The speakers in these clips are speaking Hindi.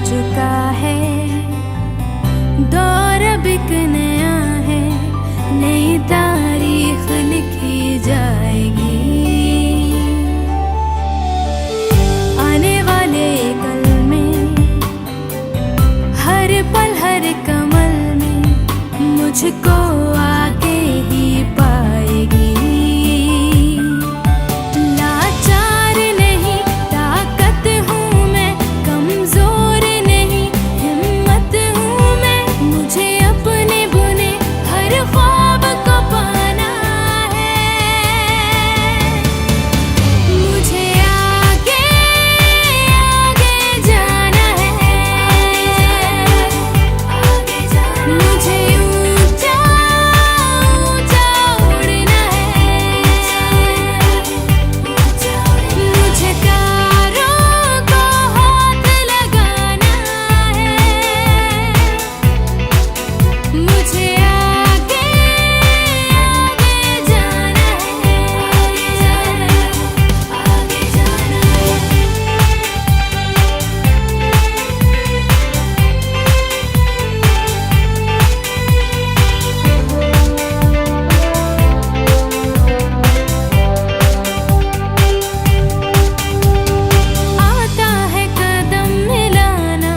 चुका है, दौर अब एक नया है, नई तारीख लिखी जाएगी। आने वाले कल में, हर पल हर कमल में मुझको आके ही पाएगी। लाचार नहीं, ताकत हूँ मैं, कमजोर नहीं, हिम्मत हूँ मैं। मुझे अपने बुने हर ख्वाब को पाना है। मुझे आगे आगे जाना है, मुझे ऊंचा ऊंचा उड़ना है। मुझे तारों को हाथ लगाना है। मुझे आगे आगे जाना है, आगे जाना आता है कदम मिलाना।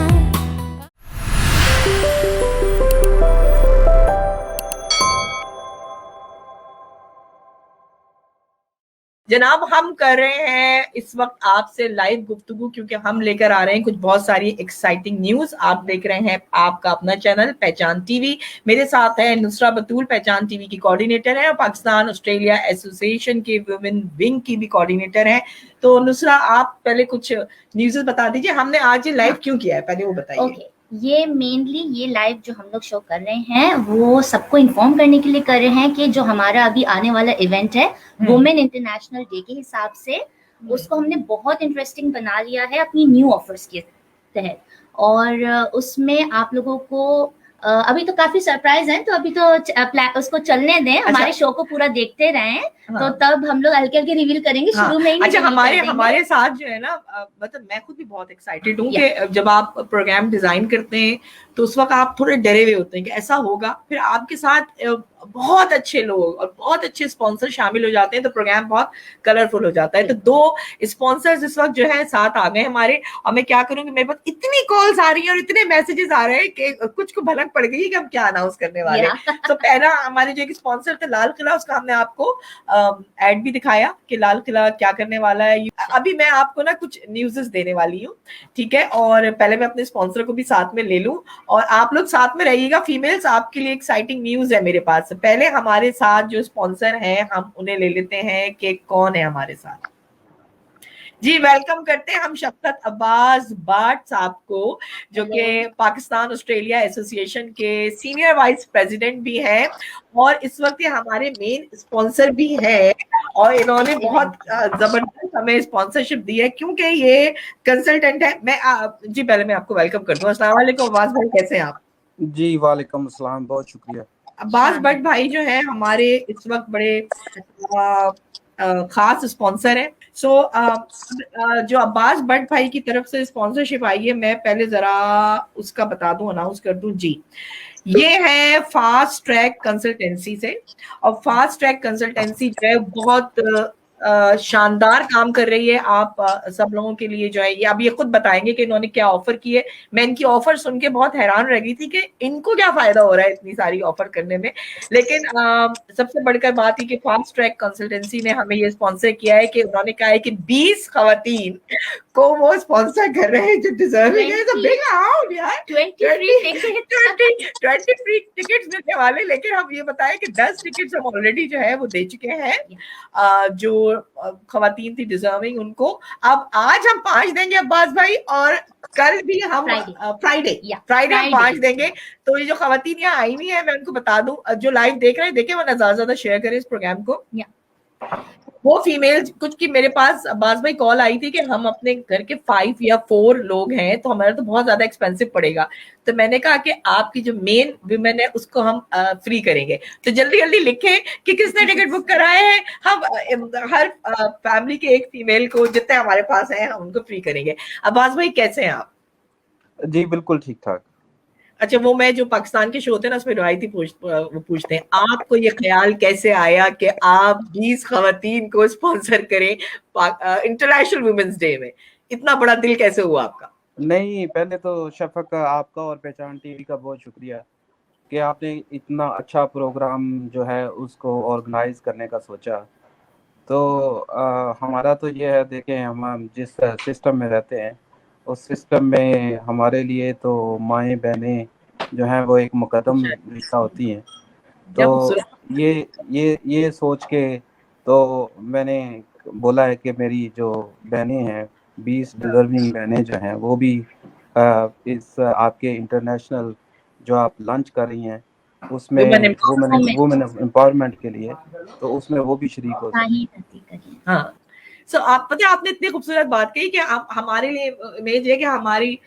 जनाब, हम कर रहे हैं इस वक्त आपसे लाइव गुफ्तगू, क्योंकि हम लेकर आ रहे हैं कुछ बहुत सारी एक्साइटिंग न्यूज। आप देख रहे हैं आपका अपना चैनल पहचान टीवी। मेरे साथ है नुसरा बतूल, पहचान टीवी की कोऑर्डिनेटर है, और पाकिस्तान ऑस्ट्रेलिया एसोसिएशन के वुमेन विंग की भी कोऑर्डिनेटर है। तो नुसरा, आप पहले कुछ न्यूज़ बता दीजिए, हमने आज ये लाइव क्यों किया है, पहले वो बताइए। ओके, ये मेनली ये लाइव जो हम लोग शो कर रहे हैं वो सबको इन्फॉर्म करने के लिए कर रहे हैं कि जो हमारा अभी आने वाला इवेंट है वुमेन इंटरनेशनल डे के हिसाब से उसको हमने बहुत इंटरेस्टिंग बना लिया है अपनी न्यू ऑफर्स के तहत। और उसमें आप लोगों को अभी तो काफी सरप्राइज है, तो अभी तो उसको चलने दें, हमारे शो को पूरा देखते रहें। तो तब हम लोग हल्के हल्के रिवील करेंगे, शुरू में ही अच्छा, reveal कर देंगे। हमारे साथ जो है ना, मतलब मैं खुद भी बहुत एक्साइटेड हूँ कि जब आप प्रोग्राम डिजाइन करते हैं तो उस वक्त आप थोड़े डरे हुए होते हैं कि ऐसा होगा, फिर आपके साथ बहुत अच्छे लोग और बहुत अच्छे स्पॉन्सर शामिल हो जाते हैं तो प्रोग्राम बहुत कलरफुल हो जाता है। तो 2 स्पॉन्सर्स इस वक्त जो है साथ आ गए हमारे, और मैं क्या करूंगी, मेरे पास इतनी कॉल्स आ रही हैं और इतने मैसेजेस आ रहे हैं कि कुछ को भनक पड़ गई कि हम क्या अनाउंस करने वाले हैं। तो पहला हमारे जो एक स्पॉन्सर थे लाल किला, उसका हमने आपको एड भी दिखाया कि लाल किला क्या करने वाला है। अभी मैं आपको ना कुछ न्यूज़ेस देने वाली हूँ, ठीक है, और पहले मैं अपने स्पॉन्सर को भी साथ में ले लूं और आप लोग साथ में रहिएगा। फीमेल्स, आपके लिए एक्साइटिंग न्यूज है मेरे पास। पहले हमारे साथ जो स्पॉन्सर हैं हम उन्हें ले लेते हैं कि कौन है हमारे साथ। जी, वेलकम करते हैं हम शफकत अब्बास भाट साहब को, जो कि पाकिस्तान ऑस्ट्रेलिया एसोसिएशन के सीनियर वाइस प्रेसिडेंट भी हैं और इस वक्त ये हमारे मेन स्पॉन्सर भी हैं। और इन्होंने बहुत जबरदस्त हमें स्पॉन्सरशिप दी है क्योंकि ये कंसल्टेंट है। जी, पहले मैं आपको वेलकम कर दूं। अस्सलाम वालेकुम अब्बास भाई, कैसे हैं आप? जी वालेकुम अस्सलाम, बहुत शुक्रिया। अब्बास भट्ट भाई जो है हमारे इस वक्त बड़े खास स्पॉन्सर है। जो अब्बास भट्ट भाई की तरफ से स्पॉन्सरशिप आई है, मैं पहले जरा उसका बता दूं, अनाउंस कर दूं। जी, ये है फास्ट ट्रैक कंसल्टेंसी से, और फास्ट ट्रैक कंसल्टेंसी जो है बहुत शानदार काम कर रही है। आप सब लोगों के लिए जो है, ये अब ये खुद बताएंगे कि इन्होंने क्या ऑफर की है। मैं इनकी ऑफर सुन के बहुत हैरान रह गई थी कि इनको क्या फायदा हो रहा है इतनी सारी ऑफर करने में। लेकिन सबसे बढ़कर बात ही कि फास्ट ट्रैक कंसल्टेंसी ने हमें ये स्पॉन्सर किया है कि उन्होंने कहा है कि 20 खवातीन को वो स्पॉन्सर कर रहे हैं जो डिजर्विंग है। तो बिग अमाउंट यार, 20 फ्री टिकट्स मिलने वाले। लेकिन हम ये बताएं कि 10 टिकट्स हम ऑलरेडी जो है वो दे चुके हैं जो खवातीन थी डिजर्विंग उनको। अब आज हम 5 देंगे अब्बास भाई, और कल भी हम फ्राइडे हम 5 देंगे। तो ये जो खवातीन यहाँ आई हुई है, मैं उनको बता दूं, जो लाइव देख रहे हैं देखें, वरना ज्यादा शेयर करें इस प्रोग्राम को। वो फीमेल कुछ की मेरे पास अब्बास भाई कॉल आई थी कि हम अपने घर के 5 या 4 लोग हैं तो हमारा तो बहुत ज्यादा एक्सपेंसिव पड़ेगा। तो मैंने कहा कि आपकी जो मेन विमेन है उसको हम फ्री करेंगे। तो जल्दी जल्दी लिखें कि किसने टिकट बुक कराए हैं। हम हर फैमिली के एक फीमेल को, जितने हमारे पास हैं, हम उनको फ्री करेंगे। अब्बास भाई कैसे हैं आप? जी बिल्कुल ठीक ठाक। अच्छा, वो मैं जो पाकिस्तान के शो होते हैं ना उसमें रिवायती वो पूछते हैं आपको ये ख्याल कैसे आया कि आप 20 खवातीन को स्पॉन्सर करें इंटरनेशनल वुमेन्स डे में, इतना बड़ा दिल कैसे हुआ आपका? नहीं, पहले तो शफक आपका और पहचान टीवी का बहुत शुक्रिया कि आपने इतना अच्छा प्रोग्राम जो है उसको ऑर्गेनाइज करने का सोचा। तो हमारा तो ये है, देखें हम जिस सिस्टम में रहते हैं उस सिस्टम में हमारे लिए तो माएँ बहनें जो हैं वो एक मुकद्दम रिश्ता होती हैं। क्या तो खूबसूरत। ये सोच के तो मैंने बोला है कि मेरी जो बहनें हैं, 20 डिजर्विंग बहनें जो हैं वो भी इस आपके इंटरनेशनल जो आप लंच कर रही हैं वुमेन उसमें वुमेन एम्पावरमेंट के लिए, तो उसमें वो भी शरीक हो हाँ सकें। ही करती करिए। हाँ, सो आप पता है आपने इतनी खूबसूरत बात कही कि आप हमारे लिए इमेज है कि हमारी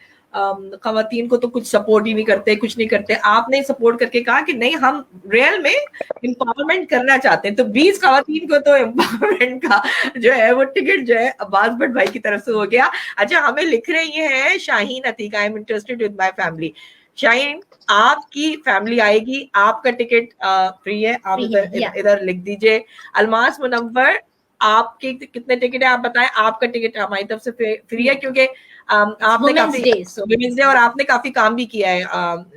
खवातीन को तो कुछ सपोर्ट ही नहीं करते, कुछ नहीं करते। आपने सपोर्ट करके कहा कि नहीं, हम रियल में एम्पावरमेंट करना चाहते हैं। तो 20 खवातीन को तो एम्पावरमेंट का जो है वो टिकट जो है अब्बास भट्ट भाई की तरफ से हो गया। अच्छा, हमें लिख रही है Shaheen Atiq, I am interested with my family. Shaheen, आपकी फैमिली आएगी, आपका टिकट फ्री है, आप इधर लिख दीजिए। अलमास मुनव्वर, आपके कितने टिकट है आप बताएं। आपका टिकट हमारी तरफ से फ्री है क्योंकि आपने काफी वुमेन्स डे और आपने काफी काम भी किया है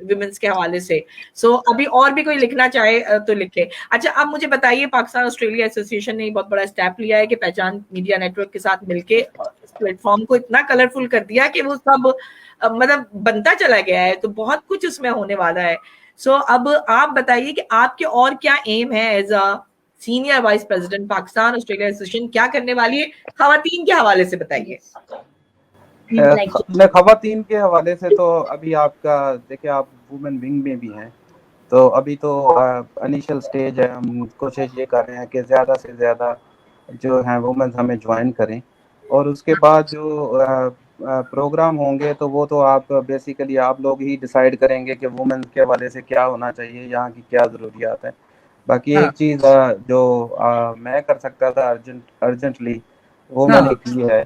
वुमेन्स के हवाले से। सो अभी और भी कोई लिखना चाहे तो लिखे। अच्छा, अब मुझे बताइए, पाकिस्तान ऑस्ट्रेलिया एसोसिएशन ने बहुत बड़ा स्टेप लिया है कि पहचान मीडिया नेटवर्क के साथ मिलके इस प्लेटफॉर्म को इतना कलरफुल कर दिया कि वो सब मतलब बनता चला गया है। तो बहुत कुछ उसमें होने वाला है। सो अब आप बताइए कि आपके और क्या एम है as a senior vice president Pakistan Australia association, क्या करने वाली है खवातीन के हवाले से बताइए। मैं खवातीन के हवाले से तो अभी आपका देखिए, आप वुमेन विंग में भी हैं, तो अभी तो इनिशियल स्टेज है। हम कोशिश ये कर रहे हैं कि ज़्यादा से ज़्यादा जो हैं वुमेन हमें ज्वाइन करें, और उसके बाद जो प्रोग्राम होंगे तो वो तो आप बेसिकली आप लोग ही डिसाइड करेंगे कि वुमेन के हवाले से क्या होना चाहिए, यहाँ की क्या ज़रूरियात है। बाकी हाँ, एक चीज़ जो मैं कर सकता था अर्जेंटली, वो हाँ, मैंने की है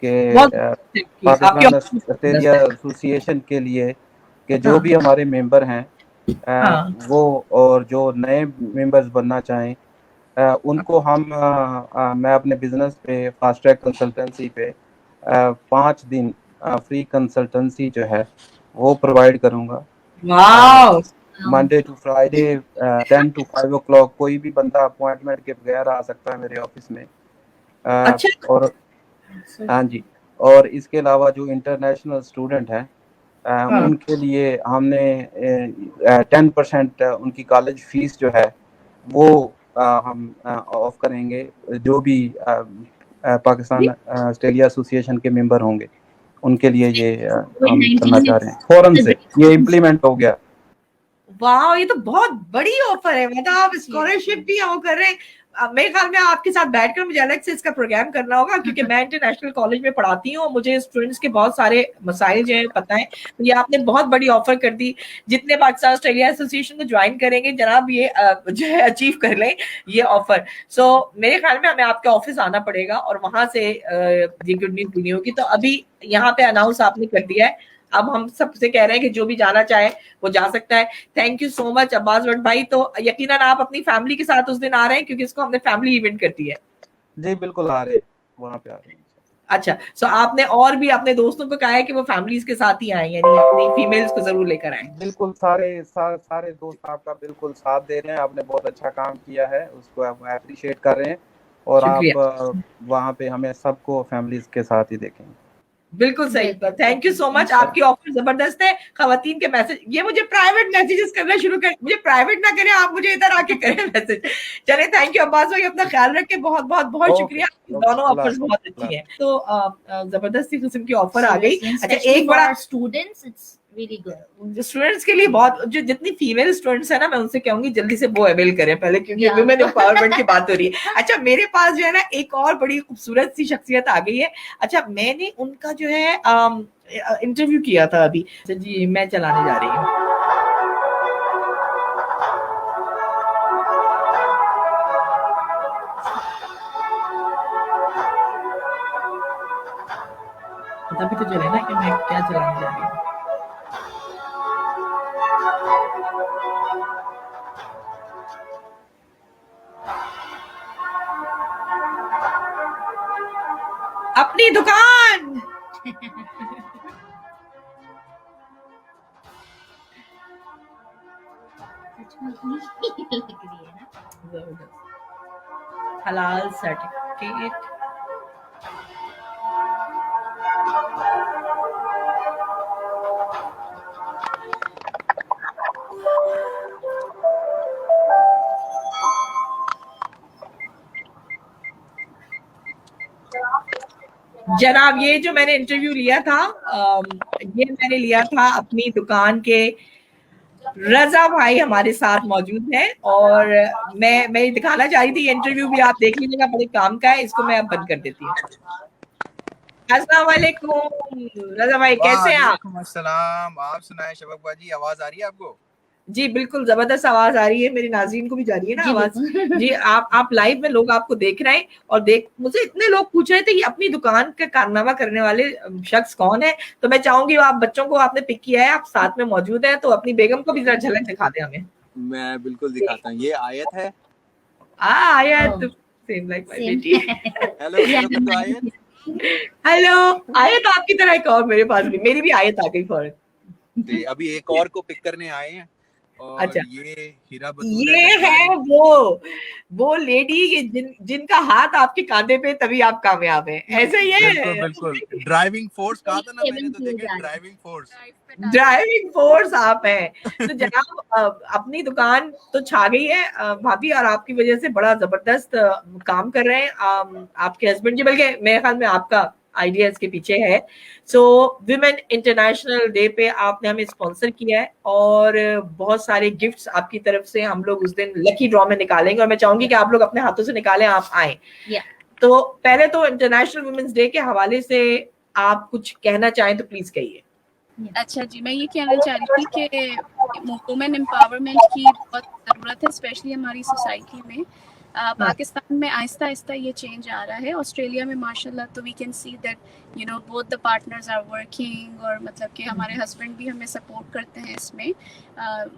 बहुत कि आपकी पाकिस्तान ऑस्ट्रेलिया एसोसिएशन के लिए कि जो हाँ, भी हमारे मेंबर हैं हाँ, वो और जो नए मेंबर्स बनना चाहें उनको हम मैं अपने बिजनेस पे फास्ट ट्रैक कंसल्टेंसी पे 5 दिन फ्री कंसल्टेंसी जो है वो प्रोवाइड करूँगा। वाह, Monday to Friday 10 to 5 o'clock कोई भी बंदा अपॉइंटमेंट के बगैर आ सकता है मेरे ऑफिस में। अच्छा, और हाँ जी, और इसके अलावा जो इंटरनेशनल स्टूडेंट हैं हाँ, उनके लिए हमने 10% उनकी कॉलेज फीस जो है वो हम ऑफ करेंगे। जो भी पाकिस्तान ऑस्ट्रेलिया एसोसिएशन के मेंबर होंगे उनके लिए ये हम करना चाह रहे हैं। फौरन से ये इम्प्लीमेंट हो गया। वाह, ये तो बहुत बड़ी ऑफर है। मतलब आप स्कॉलरशिप भी वो कर रहे हैं। मेरे ख्याल में आपके साथ बैठकर मुझे अलग से इसका प्रोग्राम करना होगा, क्योंकि मैं इंटरनेशनल कॉलेज में पढ़ाती हूँ और मुझे स्टूडेंट्स के बहुत सारे मसाइल जो है पता है। तो ये आपने बहुत बड़ी ऑफर कर दी। जितने पाकिस्तान ऑस्ट्रेलिया एसोसिएशन को ज्वाइन करेंगे जनाब, ये जो है अचीव कर लें ये ऑफर। सो मेरे ख्याल में हमें आपके ऑफिस आना पड़ेगा और वहां से ये गुड न्यूज देनी होगी। तो अभी यहाँ पे अनाउंस आपने कर दिया है, अब हम सबसे कह रहे हैं कि जो भी जाना चाहे वो जा सकता है। Thank you so much Abbas Bhatt भाई। तो यकीनन आप अपनी फैमिली के साथ उस दिन आ रहे हैं, क्योंकि इसको हमने फैमिली इवेंट कर दी है। जी बिल्कुल आ रहे, वहाँ पे आ रहे हैं। अच्छा, सो आपने और भी अपने दोस्तों को कहा है कि वो फैमिलीज के साथ ही आए, यानी अपनी फीमेल्स को जरूर लेकर आए। बिल्कुल सारे दोस्त आपका बिल्कुल साथ दे रहे हैं। आपने बहुत अच्छा काम किया है, उसको आप अप्रिशिएट कर रहे हैं, और शुक्रिया, आप वहाँ पे हमें सबको फैमिलीज के साथ ही देखेंगे। बिल्कुल सही। थैंक यू सो मच, आपकी ऑफर जबरदस्त है। खवातीन के मैसेज, ये मुझे प्राइवेट मैसेजेस करना शुरू कर, मुझे प्राइवेट ना करें आप, मुझे इधर आके करें मैसेज। चले, थैंक यू अब्बास भाई, अपना ख्याल रखें। बहुत बहुत बहुत शुक्रिया, दोनों ऑफर्स बहुत अच्छी हैं। तो जबरदस्त किस्म की ऑफर आ गई। अच्छा, एक बड़ा students, it's really good. Students के लिए बहुत, जो जितनी फीमेल स्टूडेंट्स है ना, मैं उनसे कहूंगी जल्दी से वो अवेल करें पहले, क्योंकि वुमेन एम्पावरमेंट की बात हो रही है। अच्छा, मेरे पास जो है ना एक और बड़ी खूबसूरत सी शख्सियत आ गई है। अच्छा, मैंने उनका जो है इंटरव्यू किया था अभी। अच्छा जी, मैं चलाने जा रही हूँ। पता भी तो चले ना कि मैं क्या चलाने जा रही हूँ। अपनी दुकान। सच में इतनी लग रही है ना। हलाल सर्टिफिकेट। जनाब, ये जो मैंने इंटरव्यू लिया था, ये मैंने लिया था अपनी दुकान के रजा भाई हमारे साथ मौजूद हैं, और मैं दिखाना चाह रही थी, ये इंटरव्यू भी आप देख लीजिएगा, बड़े काम का है। इसको मैं अब बंद कर देती हूँ। अस्सलाम वालेकुम रजा भाई, कैसे हैं आप? वालेकुम अस्सलाम। आप सुनाएं शबक बाजी, आवाज आ रही है आपको? जी बिल्कुल जबरदस्त आवाज आ रही है, मेरी नाज़रीन को भी जा रही है ना जी, आवाज? बिल्कुल। जी, आप लाइव में, लोग आपको देख रहे हैं, और मुझे इतने लोग पूछ रहे थे ये अपनी दुकान का कारनामा करने वाले शख्स कौन है, तो मैं चाहूंगी आप बच्चों को आपने पिक किया है, आप साथ में मौजूद हैं, तो अपनी बेगम को भी जरा झलक दिखा दें हमें। मैं बिल्कुल दिखाता हूँ। ये आयत है। आयत सेम लाइक माय बेटी। हेलो हेलो आयत। हेलो आयत, आपकी तरह एक और मेरे पास भी, मेरी भी आयत आ गई फौरन। जी, अभी एक और को पिक करने आए हैं। और अच्छा, ये हीरा बतूर ये है वो लेडी जिनका हाथ आपके कांधे पे, तभी आप कामयाब हैं, ऐसे ही है। बिल्कुल बिल्कुल। ड्राइविंग फोर्स कहा था ना मैंने, तो देखे ड्राइविंग फोर्स आप हैं। तो जनाब अपनी दुकान तो छा गई है भाभी, और आपकी वजह से बड़ा जबरदस्त काम कर रहे हैं आपके हस्बैंड जी, बल्कि मेरे ख्याल में आपका आइडिया इसके पीछे है। सो विमेन इंटरनेशनल डे पे आपने हमें स्पॉन्सर किया है, और बहुत सारे गिफ्ट्स आपकी तरफ से हम लोग उस दिन लकी ड्रॉ में निकालेंगे, और मैं चाहूंगी कि आप लोग अपने हाथों से निकालें, आप आए। तो पहले तो इंटरनेशनल वुमेन्स डे के हवाले से आप कुछ कहना चाहें तो प्लीज कहिए। अच्छा जी, मैं ये कहना चाह रही थी कि वुमेन एम्पावरमेंट की बहुत ज़रूरत है, स्पेशली हमारी सोसाइटी में। पाकिस्तान में आहिस्ता आहिस्ता ये चेंज आ रहा है। ऑस्ट्रेलिया में माशाल्लाह तो we can see that both the partners are working, और मतलब कि हमारे हस्बैंड भी हमें सपोर्ट करते हैं इसमें।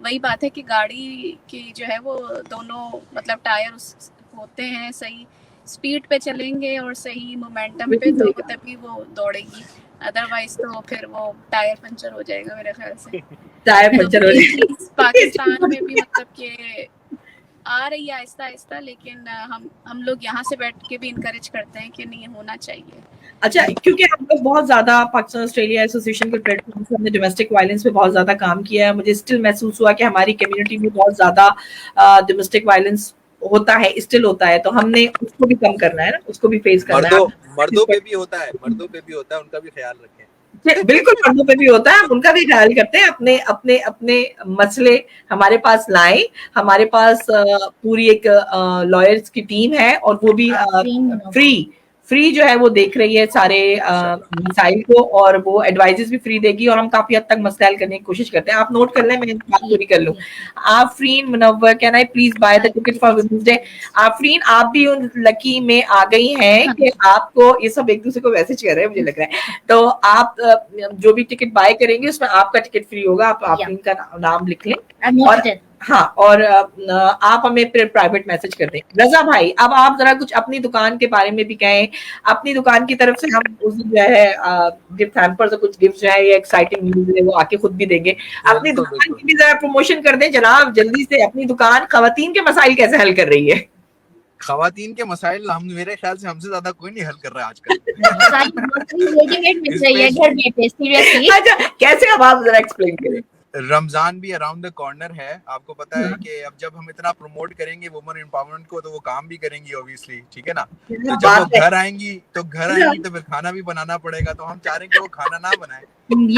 वही बात है कि गाड़ी की जो है वो दोनों मतलब टायर होते हैं, सही स्पीड पे चलेंगे और सही मोमेंटम पे, तो तभी वो दौड़ेगी, अदरवाइज तो फिर वो टायर पंचर हो जाएगा मेरे ख्याल से। टायर पंचर हो जाएगा। पाकिस्तान में भी मतलब कि आ रही है आहिस्ता आहिस्ता, लेकिन हम लोग यहाँ से बैठ के भी इनकरेज करते हैं कि नहीं, होना चाहिए। अच्छा, क्योंकि हम लोग बहुत ज्यादा पाकिस्तान ऑस्ट्रेलिया एसोसिएशन के प्लेटफॉर्म से हमने डोमेस्टिक वायलेंस पे बहुत ज्यादा काम किया है, मुझे स्टिल महसूस हुआ कि हमारी कम्युनिटी में बहुत ज्यादा डोमेस्टिक वायलेंस होता है, स्टिल होता है, तो हमने उसको भी कम करना है ना, उसको भी फेस करना है। मर्दों पे भी होता है, उनका भी ख्याल रखें। बिल्कुल, मर्दों पे भी होता है, हम उनका भी ख्याल करते हैं। अपने अपने अपने मसले हमारे पास लाएं, हमारे पास पूरी एक लॉयर्स की टीम है, और वो भी फ्री जो है वो देख रही है सारे मिसाइल को, और वो एडवाइजेस भी फ्री देगी, और हम काफी हद तक मसला हल करने की कोशिश करते हैं। आप नोट कर लें, मैं बात पूरी कर लूं। Afreen Munawwar, can I please buy the ticket for women's day? Afreen, आप भी उन लकी में आ गई हैं कि आपको, ये सब एक दूसरे को मैसेज कर रहे हैं मुझे लग रहा है, तो आप जो भी टिकट बाय करेंगे उसमें आपका टिकट फ्री होगा। आप आफरीन का नाम लिख लें, और हाँ, और आप हमें फिर प्राइवेट मैसेज कर दें। रजा भाई, अब आप जरा कुछ अपनी दुकान के बारे में भी कहें। अपनी दुकान की तरफ से हम उस जो है गिफ्ट हैम्पर से कुछ गिफ्ट जो है, ये एक्साइटिंग न्यूज़ है, वो आके खुद भी देंगे। अपनी दुकान की भी जरा प्रमोशन कर दें जनाब, जल्दी से। अपनी दुकान खवातीन के मसाइल कैसे हल कर रही है? खवातीन के मसाइल हम, मेरे ख्याल से हमसे ज्यादा कोई नहीं हल कर रहा है आजकल। अच्छा, कैसे, अब आप जरा एक्सप्लेन करें। रमजान भी अराउंड द कॉर्नर है, आपको पता है कि अब जब हम इतना प्रमोट करेंगे वुमेन एम्पावरमेंट को, तो वो काम भी करेंगी ऑब्वियसली, ठीक है ना। तो जब वो घर आएंगी तो फिर खाना भी बनाना पड़ेगा, तो हम चाह रहे हैं कि वो खाना ना बनाए। हम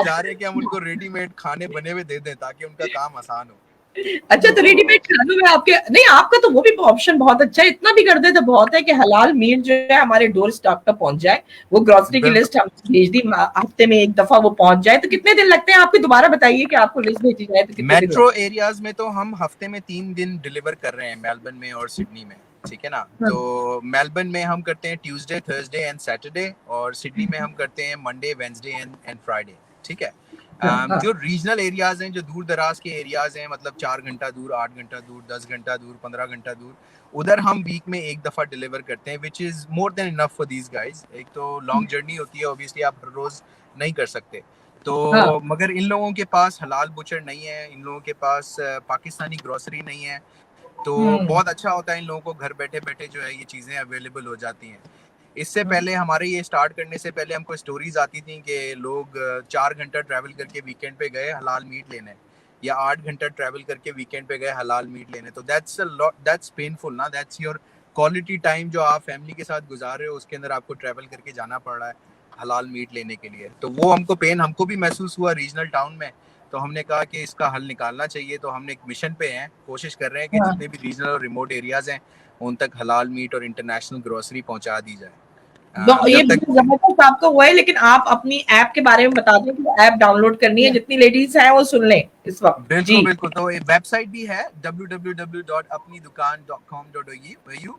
चाह रहे हैं कि हम उनको रेडीमेड खाने बने हुए दे दें, ताकि उनका काम आसान हो। अच्छा, तो रेडीमेड खानों में आपके नहीं, आपका तो वो भी ऑप्शन बहुत अच्छा है। इतना भी कर दे तो बहुत है कि हलाल मीट जो है हमारे डोर स्टॉप तक पहुंच जाए। वो ग्रोसरी की लिस्ट हम भेज दी, हफ्ते में एक दफा वो पहुंच जाए। तो कितने दिन लगते हैं आपको? दोबारा बताइए कि आपको लिस्ट भेजी जाए तो कितने दिन? मेट्रो एरियाज में तो हम हफ्ते में 3 दिन डिलीवर कर रहे हैं, मेलबर्न में और सिडनी में, ठीक है ना। तो मेलबर्न में हम करते हैं ट्यूसडे, थर्सडे एंड सैटरडे, और सिडनी में हम करते हैं मंडे, वेडनेसडे एंड फ्राइडे, ठीक है। जो रीजनल एरियाज हैं, जो दूर दराज के एरियाज हैं, मतलब 4 घंटा दूर, 8 घंटा दूर, 10 घंटा दूर, 15 घंटा दूर, उधर हम वीक में एक दफा डिलीवर करते हैं, which is more than enough for these guys. एक तो लॉन्ग जर्नी होती है, ऑब्वियसली आप हर रोज नहीं कर सकते, तो मगर इन लोगों के पास हलाल बुचर नहीं है, इन लोगों के पास पाकिस्तानी ग्रोसरी नहीं है, तो बहुत अच्छा होता है इन लोगों को घर बैठे बैठे जो है ये चीज़ें अवेलेबल हो जाती हैं। इससे पहले हमारे ये स्टार्ट करने से पहले हमको स्टोरीज आती थी कि लोग 4 घंटा ट्रैवल करके वीकेंड पे गए हलाल मीट लेने, या 8 घंटा ट्रैवल करके वीकेंड पे गए हलाल मीट लेने, तो दैट्स पेनफुल ना, दैट्स योर क्वालिटी टाइम जो आप फैमिली के साथ गुजार रहे हो, उसके अंदर आपको ट्रैवल करके जाना पड़ रहा है हलाल मीट लेने के लिए। तो वो हमको पेन हमको भी महसूस हुआ रीजनल टाउन में, तो हमने कहा कि इसका हल निकालना चाहिए। तो हमने एक मिशन पे हैं, कोशिश कर रहे हैं कि जितने भी रीजनल और रिमोट एरियाज हैं उन तक हलाल मीट और इंटरनेशनल ग्रोसरी पहुंचा दी जाए। ये जबरदस्त आपका हुआ है, लेकिन आप अपनी ऐप के बारे में बता दें कि ऐप डाउनलोड करनी है, जितनी लेडीज हैं वो सुन लें इस वक्त। बिल्कुल बिल्कुल, तो एक वेबसाइट भी है www.apnidukan.com.au।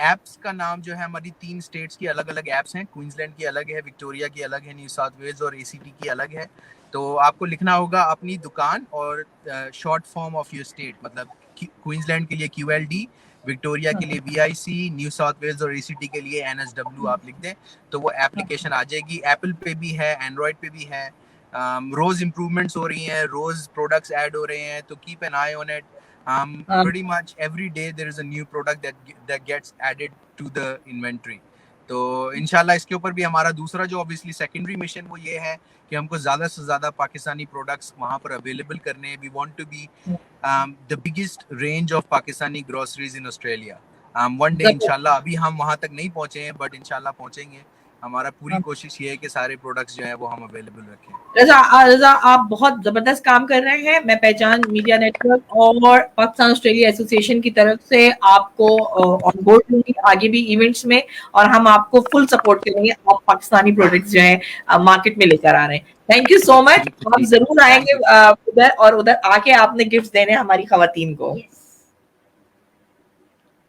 एप्स का नाम जो है, हमारी 3 स्टेट्स की अलग अलग एप्स हैं, क्वींसलैंड की अलग है, विक्टोरिया की अलग है, न्यू साउथ वेल्स और ACT की अलग है। तो आपको लिखना होगा अपनी दुकान और short form of your state, मतलब क्वींसलैंड के लिए QLD, विक्टोरिया के लिए VIC, न्यू साउथ वेल्स और ACT के लिए NSW आप लिख दें तो वो एप्लीकेशन आ जाएगी। एप्पल पे भी है, एंड्रॉयड पे भी है। रोज इम्प्रूवमेंट्स हो रही हैं, रोज प्रोडक्ट्स ऐड हो रहे हैं, तो keep an I on it. Pretty much every day there is a new product that gets added to the inventory। तो इंशाल्लाह इसके ऊपर भी हमारा दूसरा जो ऑब्वियसली सेकेंडरी मिशन वो ये है कि हमको ज़्यादा से ज़्यादा पाकिस्तानी प्रोडक्ट्स वहाँ पर अवेलेबल करने। We want to be the biggest range of Pakistani groceries in Australia. One day इंशाल्लाह, अभी हम वहाँ तक नहीं पहुँचे हैं बट इंशाल्लाह पहुँचेंगे। हमारा पूरी कोशिश ये है कि सारे प्रोडक्ट्स जो है वो हम अवेलेबल रखें। रजा आप बहुत जबरदस्त काम कर रहे हैं। मैं पहचान मीडिया नेटवर्क और पाकिस्तान ऑस्ट्रेलिया एसोसिएशन की तरफ से आपको ऑन बोर्ड लूंगी आगे भी इवेंट्स में, और हम आपको फुल सपोर्ट करेंगे। आप पाकिस्तानी प्रोडक्ट्स जो है मार्केट में लेकर आ रहे हैं। Thank you so much. आप जरूर आएंगे उधर, और उधर आके आपने गिफ्ट देने हमारी खवातीन को।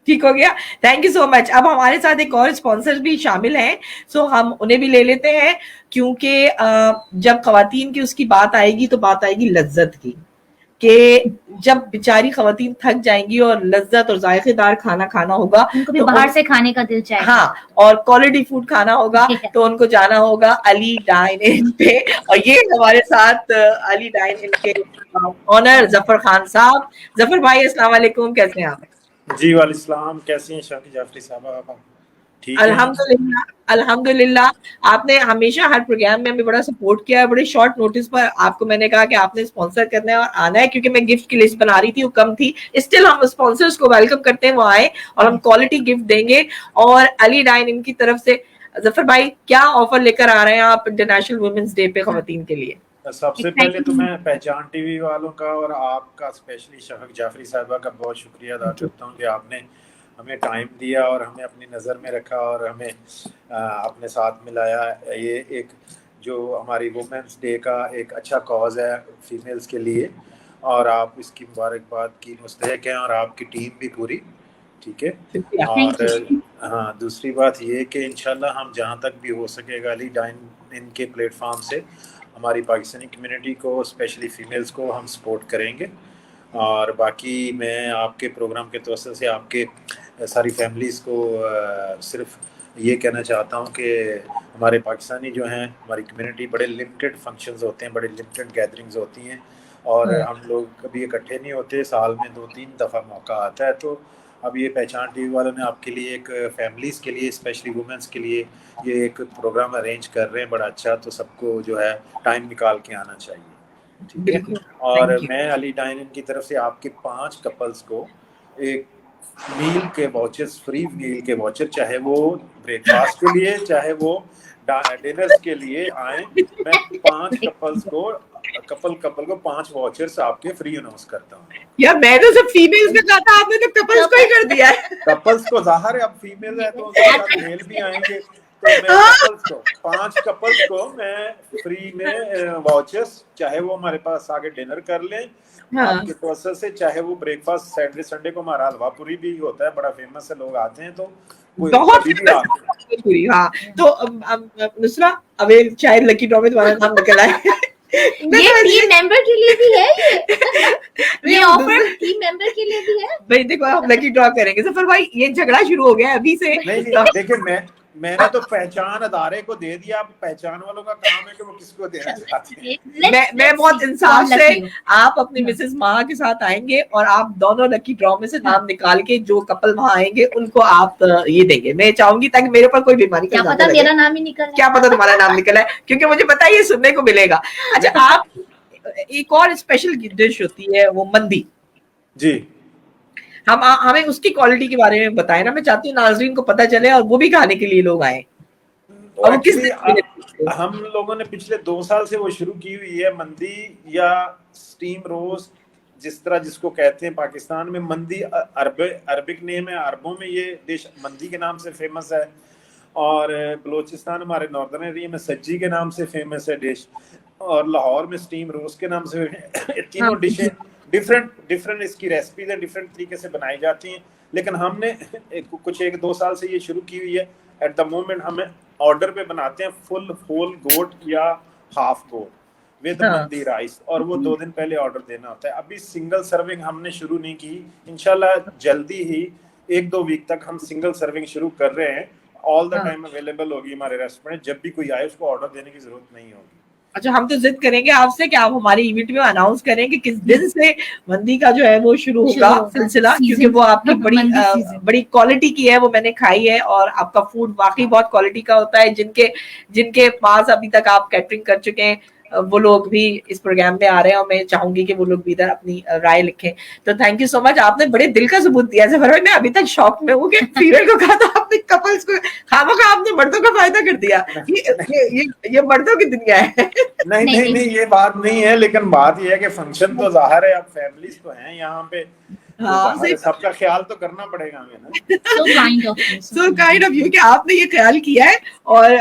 ठीक हो गया, थैंक यू सो मच। अब हमारे साथ एक और स्पॉन्सर भी शामिल हैं, सो हम उन्हें भी ले लेते हैं, क्योंकि जब खवातीन की उसकी बात आएगी तो बात आएगी लज्जत की, कि जब बेचारी खवातीन थक जाएंगी और लज्जत और जायकेदार खाना खाना होगा, उनको भी बाहर से खाने का दिल चाहेगा। हाँ, और क्वालिटी फूड खाना होगा तो उनको जाना होगा अली डाइन इन पे। और ये हमारे साथ अली डाइन इन के ऑनर जफर खान साहब। जफर भाई अस्सलाम वालेकुम, कैसे हैं आप? जी वालेकुम, कैसी हैं शाफी जाफरी साहब? ठीक है, अल्हम्दुलिल्लाह अल्हम्दुलिल्लाह। आपने हमेशा हर प्रोग्राम में हमें बड़ा सपोर्ट किया है। बड़े शॉर्ट नोटिस पर आपको मैंने कहा कि आपने स्पॉन्सर करना है और आना है, क्योंकि मैं गिफ्ट की लिस्ट बना रही थी, वो कम थी। स्टिल हम स्पॉन्सर्स को वेलकम करते हैं, वो आए और हम क्वालिटी गिफ्ट देंगे। और अली डाइन इनकी तरफ से जफर भाई क्या ऑफर लेकर आ रहे हैं आप इंटरनेशनल वुमेन्स डे पे खवातीन के लिए? सबसे पहले तो मैं पहचान टीवी वालों का और आपका स्पेशली शफक जाफरी साहबा का बहुत शुक्रिया अदा करता हूँ कि आपने हमें टाइम दिया और हमें अपनी नज़र में रखा और हमें अपने साथ मिलाया। ये एक जो हमारी वुमेन्स डे का एक अच्छा कॉज है फीमेल्स के लिए, और आप इसकी मुबारकबाद की मुस्तहक हैं, और आपकी टीम भी पूरी ठीक है। और हाँ, दूसरी बात ये कि इंशाल्लाह हम जहाँ तक भी हो सकेगा अली डाइन इनके प्लेटफॉर्म से हमारी पाकिस्तानी कम्युनिटी को, स्पेशली फीमेल्स को हम सपोर्ट करेंगे। और बाकी मैं आपके प्रोग्राम के तवज्जुह से आपके सारी फैमिलीज़ को सिर्फ ये कहना चाहता हूँ कि हमारे पाकिस्तानी जो हैं, हमारी कम्युनिटी, बड़े लिमिटेड फंक्शंस होते हैं, बड़े लिमिटेड गैदरिंग्स होती हैं, और हम लोग कभी इकट्ठे नहीं होते, साल में 2-3 दफ़ा मौका आता है। तो अब ये पहचान टीवी वालों ने आपके लिए एक फैमिलीज़ के लिए, स्पेशली वुमेंस के लिए ये एक प्रोग्राम अरेंज कर रहे हैं, बड़ा अच्छा। तो सबको जो है टाइम निकाल के आना चाहिए, ठीक है। और मैं अली डाइन की तरफ से आपके 5 कपल्स को एक मील के वाउचर्स, फ्री मील के वाउचर, चाहे वो ब्रेकफास्ट के लिए चाहे वो डिनर्स के लिए आए, मैं 5 कपल्स को कपल को 5 वाउचर्स आपके फ्री अनाउंस करता हूँ। यार मैं तो सब फीमेल्स में कहा था, आपने तो कपल्स को ही कर दिया है। कपल्स को ज़ाहिर है, अब फीमेल है तो उनके साथ मेल भी आएंगे, तो मैं 5 कपल्स को मैं फ्री में वाउचर्स, चाहे वो हमारे पास आके डिनर कर लें आपके प्रोसेस से, चाहे वो ब्रेकफास्ट, सैटरडे संडे को हमारा हलवापुरी भी होता है, बड़ा फेमस है, लोग आते हैं, तो बहुत पूरी। हाँ, तो नुसरा अवेल शायद लकी ड्रॉ में तुम्हारा नाम निकल आए। ये टीम मेंबर के लिए भी है ये ऑफर टीम मेंबर के लिए भी है। भाई देखो हम लकी ड्रॉ करेंगे सफर भाई, ये झगड़ा शुरू हो गया अभी से। नहीं देखिए मैंने तो पहचान अदारे को दे दिया, अब पहचान वालों का काम है कि वो किसको देना चाहते हैं। मैं बहुत इंसाफ से आप अपनी मिसेस महा के साथ आएंगे और आप दोनों लकी ड्रॉ में से नाम निकाल के जो कपल वहां आएंगे उनको आप ये देंगे। मैं चाहूंगी ताकि मेरे ऊपर कोई बीमारी क्या पता मेरा नाम ही निकल, क्या पता तुम्हारा नाम निकला है, क्योंकि मुझे पता है ये सुनने को मिलेगा। अच्छा, आप एक और स्पेशल डिश होती है वो मंदी जी, हमें उसकी क्वालिटी के बारे में बताएं ना। मैं चाहती हूँ नाजरीन को पता चले और वो भी खाने के लिए लोग आए। और किस हम लोगों ने पिछले 2 साल से वो शुरू की हुई है मंदी या स्टीम रोस्ट, जिस तरह जिसको कहते हैं पाकिस्तान में मंदी अरबिक नेम है, अरबों में ये डिश मंदी के नाम से फेमस है, और बलोचिस्तान हमारे नॉर्दर्न एरिया में सज्जी के नाम से फेमस है डिश, और लाहौर में स्टीम रोस्ट के नाम से। तीनों डिशें डिफरेंट इसकी रेसिपीज है, डिफरेंट तरीके से बनाई जाती हैं, लेकिन हमने कुछ 1-2 साल से ये शुरू की हुई है। एट द मोमेंट हमें ऑर्डर पे बनाते हैं फुल होल गोट या हाफ गोट विद मंदी राइस, और वो 2 दिन पहले ऑर्डर देना होता है। अभी सिंगल सर्विंग हमने शुरू नहीं की, इंशाल्लाह जल्दी ही 1-2 वीक तक हम सिंगल सर्विंग शुरू कर रहे हैं। ऑल द टाइम अवेलेबल होगी हमारे रेस्टोरेंट, जब भी कोई आए उसको ऑर्डर देने की जरूरत नहीं होगी। अच्छा, हम तो जिद करेंगे आपसे कि आप हमारे इवेंट में अनाउंस करें कि किस दिन से मंदी का जो है वो शुरू होगा सिलसिला, क्योंकि वो आपकी बड़ी क्वालिटी की है, वो मैंने खाई है और आपका फूड वाकई बहुत क्वालिटी का होता है। जिनके पास अभी तक आप कैटरिंग कर चुके हैं वो लोग भी इस प्रोग्राम में आ रहे हैं और मैं चाहूंगी कि वो लोग भी इधर अपनी राय लिखें। तो थैंक यू सो मच, आपने बड़े दिल का सबूत दिया है। मैं अभी तक शॉक में हूँ कि फीमेल को कहा था आपने कपल्स को, खामखा आपने मर्दों का फायदा कर दिया। ये मर्दों की दुनिया है। नहीं ये बात नहीं है, लेकिन बात ये है कि फंक्शन तो जाहिर है, अब फैमिलीज तो हैं यहाँ पे, सबका ख्याल तो करना पड़ेगा हमें ना। So kind of you कि आपने ये ख्याल किया है। और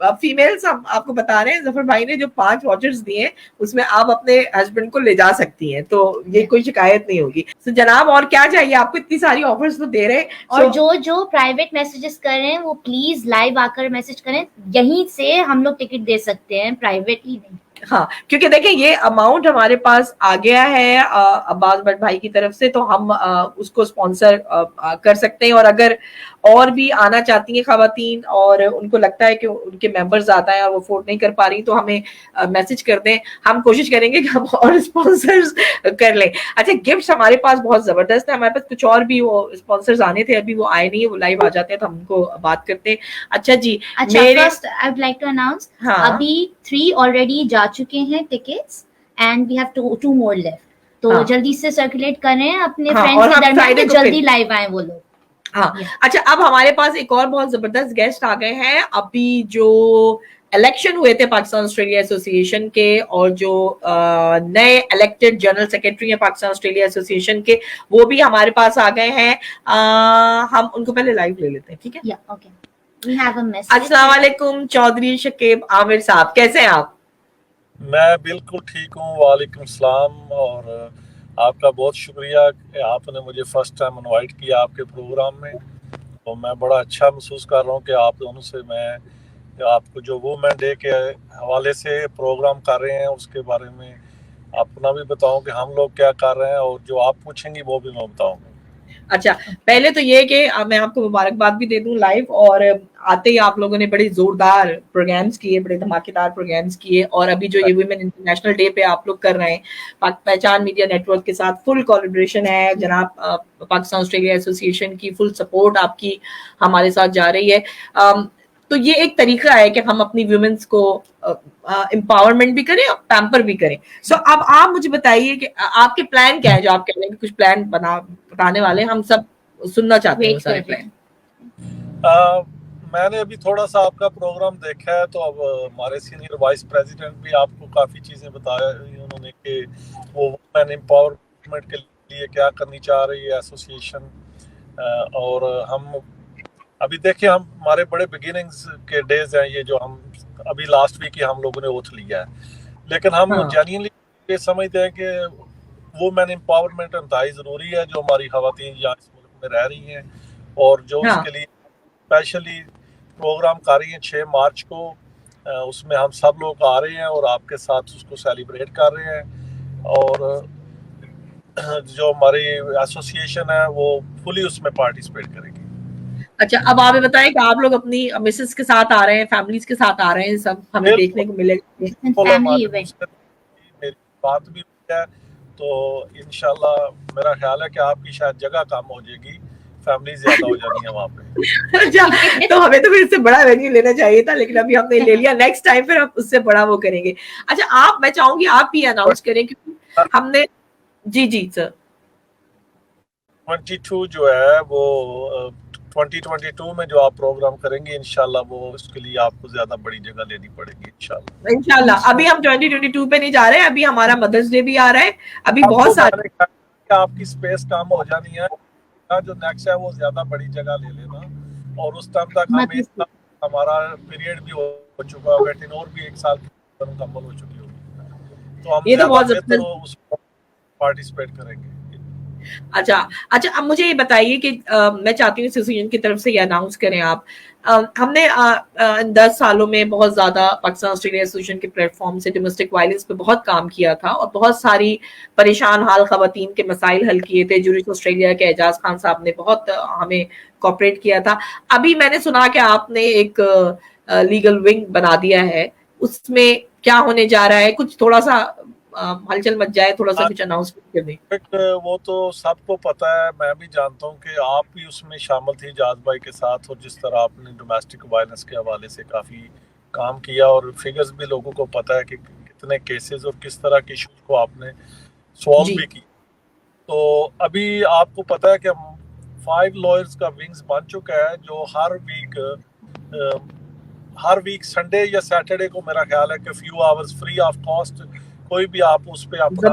फीमेल्स हम आपको बता रहे हैं, जफर भाई ने जो 5 वाचर्स दिए उसमें आप अपने हस्बैंड को ले जा सकती हैं, तो ये कोई शिकायत नहीं होगी। तो जनाब और क्या चाहिए आपको, इतनी सारी ऑफर्स तो दे रहे हैं। और जो प्राइवेट मैसेजेस कर रहे हैं वो प्लीज लाइव आकर मैसेज करें, यहीं से हम लोग टिकट दे सकते हैं, प्राइवेटली नहीं। हाँ, क्योंकि देखिए ये अमाउंट हमारे पास आ गया है अब्बास भट्ट भाई की तरफ से, तो हम उसको स्पॉन्सर कर सकते हैं। और अगर और भी आना चाहती हैं खवातीन और उनको लगता है कि उनके मेंबर्स ज्यादा हैं और वो अफोर्ड नहीं कर पा रही, तो हमें मैसेज कर दें, हम कोशिश करेंगे कि हम और स्पॉन्सर्स कर लें। अच्छा, गिफ्ट्स हमारे पास बहुत जबरदस्त है, हमारे पास कुछ और भी वो स्पॉन्सर्स आने थे, अभी वो आए नहीं है, वो लाइव आ जाते हैं तो हम उनको बात करते हैं। अच्छा जी, first I would like to announce, अभी 3 ऑलरेडी जा चुके हैं tickets and we have 2 more left, तो जल्दी से सर्कुलेट करें अपने फ्रेंड्स के दरमियान, जल्दी लाइव आए वो लोग। हाँ, अच्छा, अब हमारे पास एक और बहुत जबरदस्त गेस्ट आ गए हैं। अभी जो इलेक्शन हुए थे पाकिस्तान ऑस्ट्रेलिया एसोसिएशन के, और जो नए इलेक्टेड जनरल सेक्रेटरी हैं पाकिस्तान ऑस्ट्रेलिया एसोसिएशन के, वो भी हमारे पास आ गए हैं। हम उनको पहले लाइव ले लेते हैं, ठीक है? We have a message. अस्सलाम वालेकुम चौधरी शकीब आमिर साहब, कैसे हैं आप? मैं बिल्कुल ठीक हूँ, वालेकुम सलाम, और आपका बहुत शुक्रिया कि आपने मुझे फर्स्ट टाइम इनवाइट किया आपके प्रोग्राम में, तो मैं बड़ा अच्छा महसूस कर रहा हूँ कि आप दोनों से मैं आपको जो वुमेन डे के हवाले से प्रोग्राम कर रहे हैं उसके बारे में अपना भी बताऊं कि हम लोग क्या कर रहे हैं, और जो आप पूछेंगी वो भी मैं बताऊंगा। अच्छा, पहले तो ये कि मैं आपको मुबारकबाद भी दे दूं लाइव, और आते ही आप लोगों ने बड़े जोरदार प्रोग्राम्स किए, बड़े धमाकेदार प्रोग्राम्स किए, और अभी जो ये वुमेन इंटरनेशनल डे पे आप लोग कर रहे हैं पहचान मीडिया नेटवर्क के साथ फुल कोलैबोरेशन है, जनाब पाकिस्तान ऑस्ट्रेलिया एसोसिएशन की फुल सपोर्ट आपकी हमारे साथ जा रही है। तो ये एक तरीका है कि हम अपनी वुमेन्स को एम्पावरमेंट भी करें और पैम्पर भी करें। सो अब आप मुझे बताइए कि आपके प्लान क्या है, जो आप कह रहे हैं कि कुछ प्लान बताने वाले, हम सब सुनना चाहते हैं सारे प्लान। मैंने अभी थोड़ा सा आपका प्रोग्राम देखा है, तो अब हमारे सीनियर वाइस प्रेसिडेंट भी आपको काफ़ी चीज़ें बताया उन्होंने कि वो वुमेन एम्पावरमेंट के लिए क्या करनी चाह रही है एसोसिएशन। और हम अभी देखिए, हम हमारे बड़े बिगिनिंग्स के डेज हैं ये, जो हम अभी लास्ट वीक ही हम लोगों ने ओथ लिया है, लेकिन हम जेन्युइनली ये समझते हैं कि वुमेन एम्पावरमेंट इंतहाई ज़रूरी है, जो हमारी ख़वातीन यहाँ इस मुल्क में रह रही हैं, और जो उसके लिए स्पेशली प्रोग्राम कर रही हैं 6 मार्च को उसमें हम सब लोग आ रहे हैं और आपके साथ उसको सेलिब्रेट कर रहे हैं, और जो हमारी एसोसिएशन है वो फुली उसमें पार्टिसिपेट करेगी। अच्छा, अब आप ये बताएं कि आप लोग अपनी मिसेस के साथ आ रहे हैं, फैमिलीज के साथ आ रहे हैं, सब हमें बिल्कुल। देखने को मिलेगा। फैमिली हमारे इवेंट। मुझसे मेरी बात भी हुई है, तो इंशाल्लाह मेरा ख्याल है कि आपकी शायद जगह कम हो जाएगी, फैमिली ज्यादा हो जानी है वहाँ पे। अच्छा, तो हमें तो फिर इससे बड़ा वेन्यू लेना चाहिए था, लेकिन अभी हमने ले लिया, नेक्स्ट टाइम फिर हम उससे बड़ा वो करेंगे। अच्छा, आप, मैं चाहूंगी आप भी अनाउंस करें, क्योंकि हमने, जी जी सर, 22 जो है वो 2022 में जो आप प्रोग्राम करेंगे इंशाल्लाह, वो उसके लिए आपको ज्यादा बड़ी जगह लेनी पड़ेगी इंशाल्लाह। इंशाल्लाह। अभी हम 2022 पे नहीं जा रहे हैं, अभी हमारा मदर्स डे भी आ रहा है, अभी आपको बहुत सारे, मैंने कहा कि आपकी स्पेस कम हो जानी है, जो नेक्स्ट है वो ज्यादा बड़ी जगह ले लेना, और उस टाइम तक हम एक साल हमारा पीरियड भी हो चुका होगा, टेनोर भी 1 साल की मुकम्मल हो चुकी होगी, तो हम ये तो बहुत बेहतर उसमें पार्टिसिपेट करेंगे। अच्छा अच्छा, अब मुझे ये बताइए कि मैं चाहती हूँ एसोसिएशन की तरफ से ये अनाउंस करें आप। हमने इन 10 सालों में बहुत ज्यादा पाकिस्तान ऑस्ट्रेलिया एसोसिएशन के प्लेटफॉर्म से डोमेस्टिक वायलेंस पे बहुत काम किया था, और बहुत सारी परेशान हाल खवातीन के मसाइल हल किए थे। जूरिश ऑस्ट्रेलिया के एजाज खान साहब ने बहुत हमें कोऑपरेट किया था। अभी मैंने सुना कि आपने एक लीगल विंग बना दिया है, उसमें क्या होने जा रहा है, कुछ थोड़ा सा हलचल मच जाए, थोड़ा सा कुछ अनाउंसमेंट कर दें। वो तो सबको पता है, मैं भी जानता हूँ कि आप भी उसमें शामिल थी जाज भाई के साथ, और जिस तरह आपने डोमेस्टिक वायलेंस के हवाले से काफ़ी काम किया, और फिगर्स भी लोगों को पता है कि कितने केसेस और किस तरह के इशूज को आपने सॉल्व भी की। तो अभी आपको पता है कि 5 लॉयर्स का विंग्स बन चुका है, जो हर वीक संडे या सैटरडे को मेरा ख्याल है कि few hours free of cost कोई भी आप उस पे अपना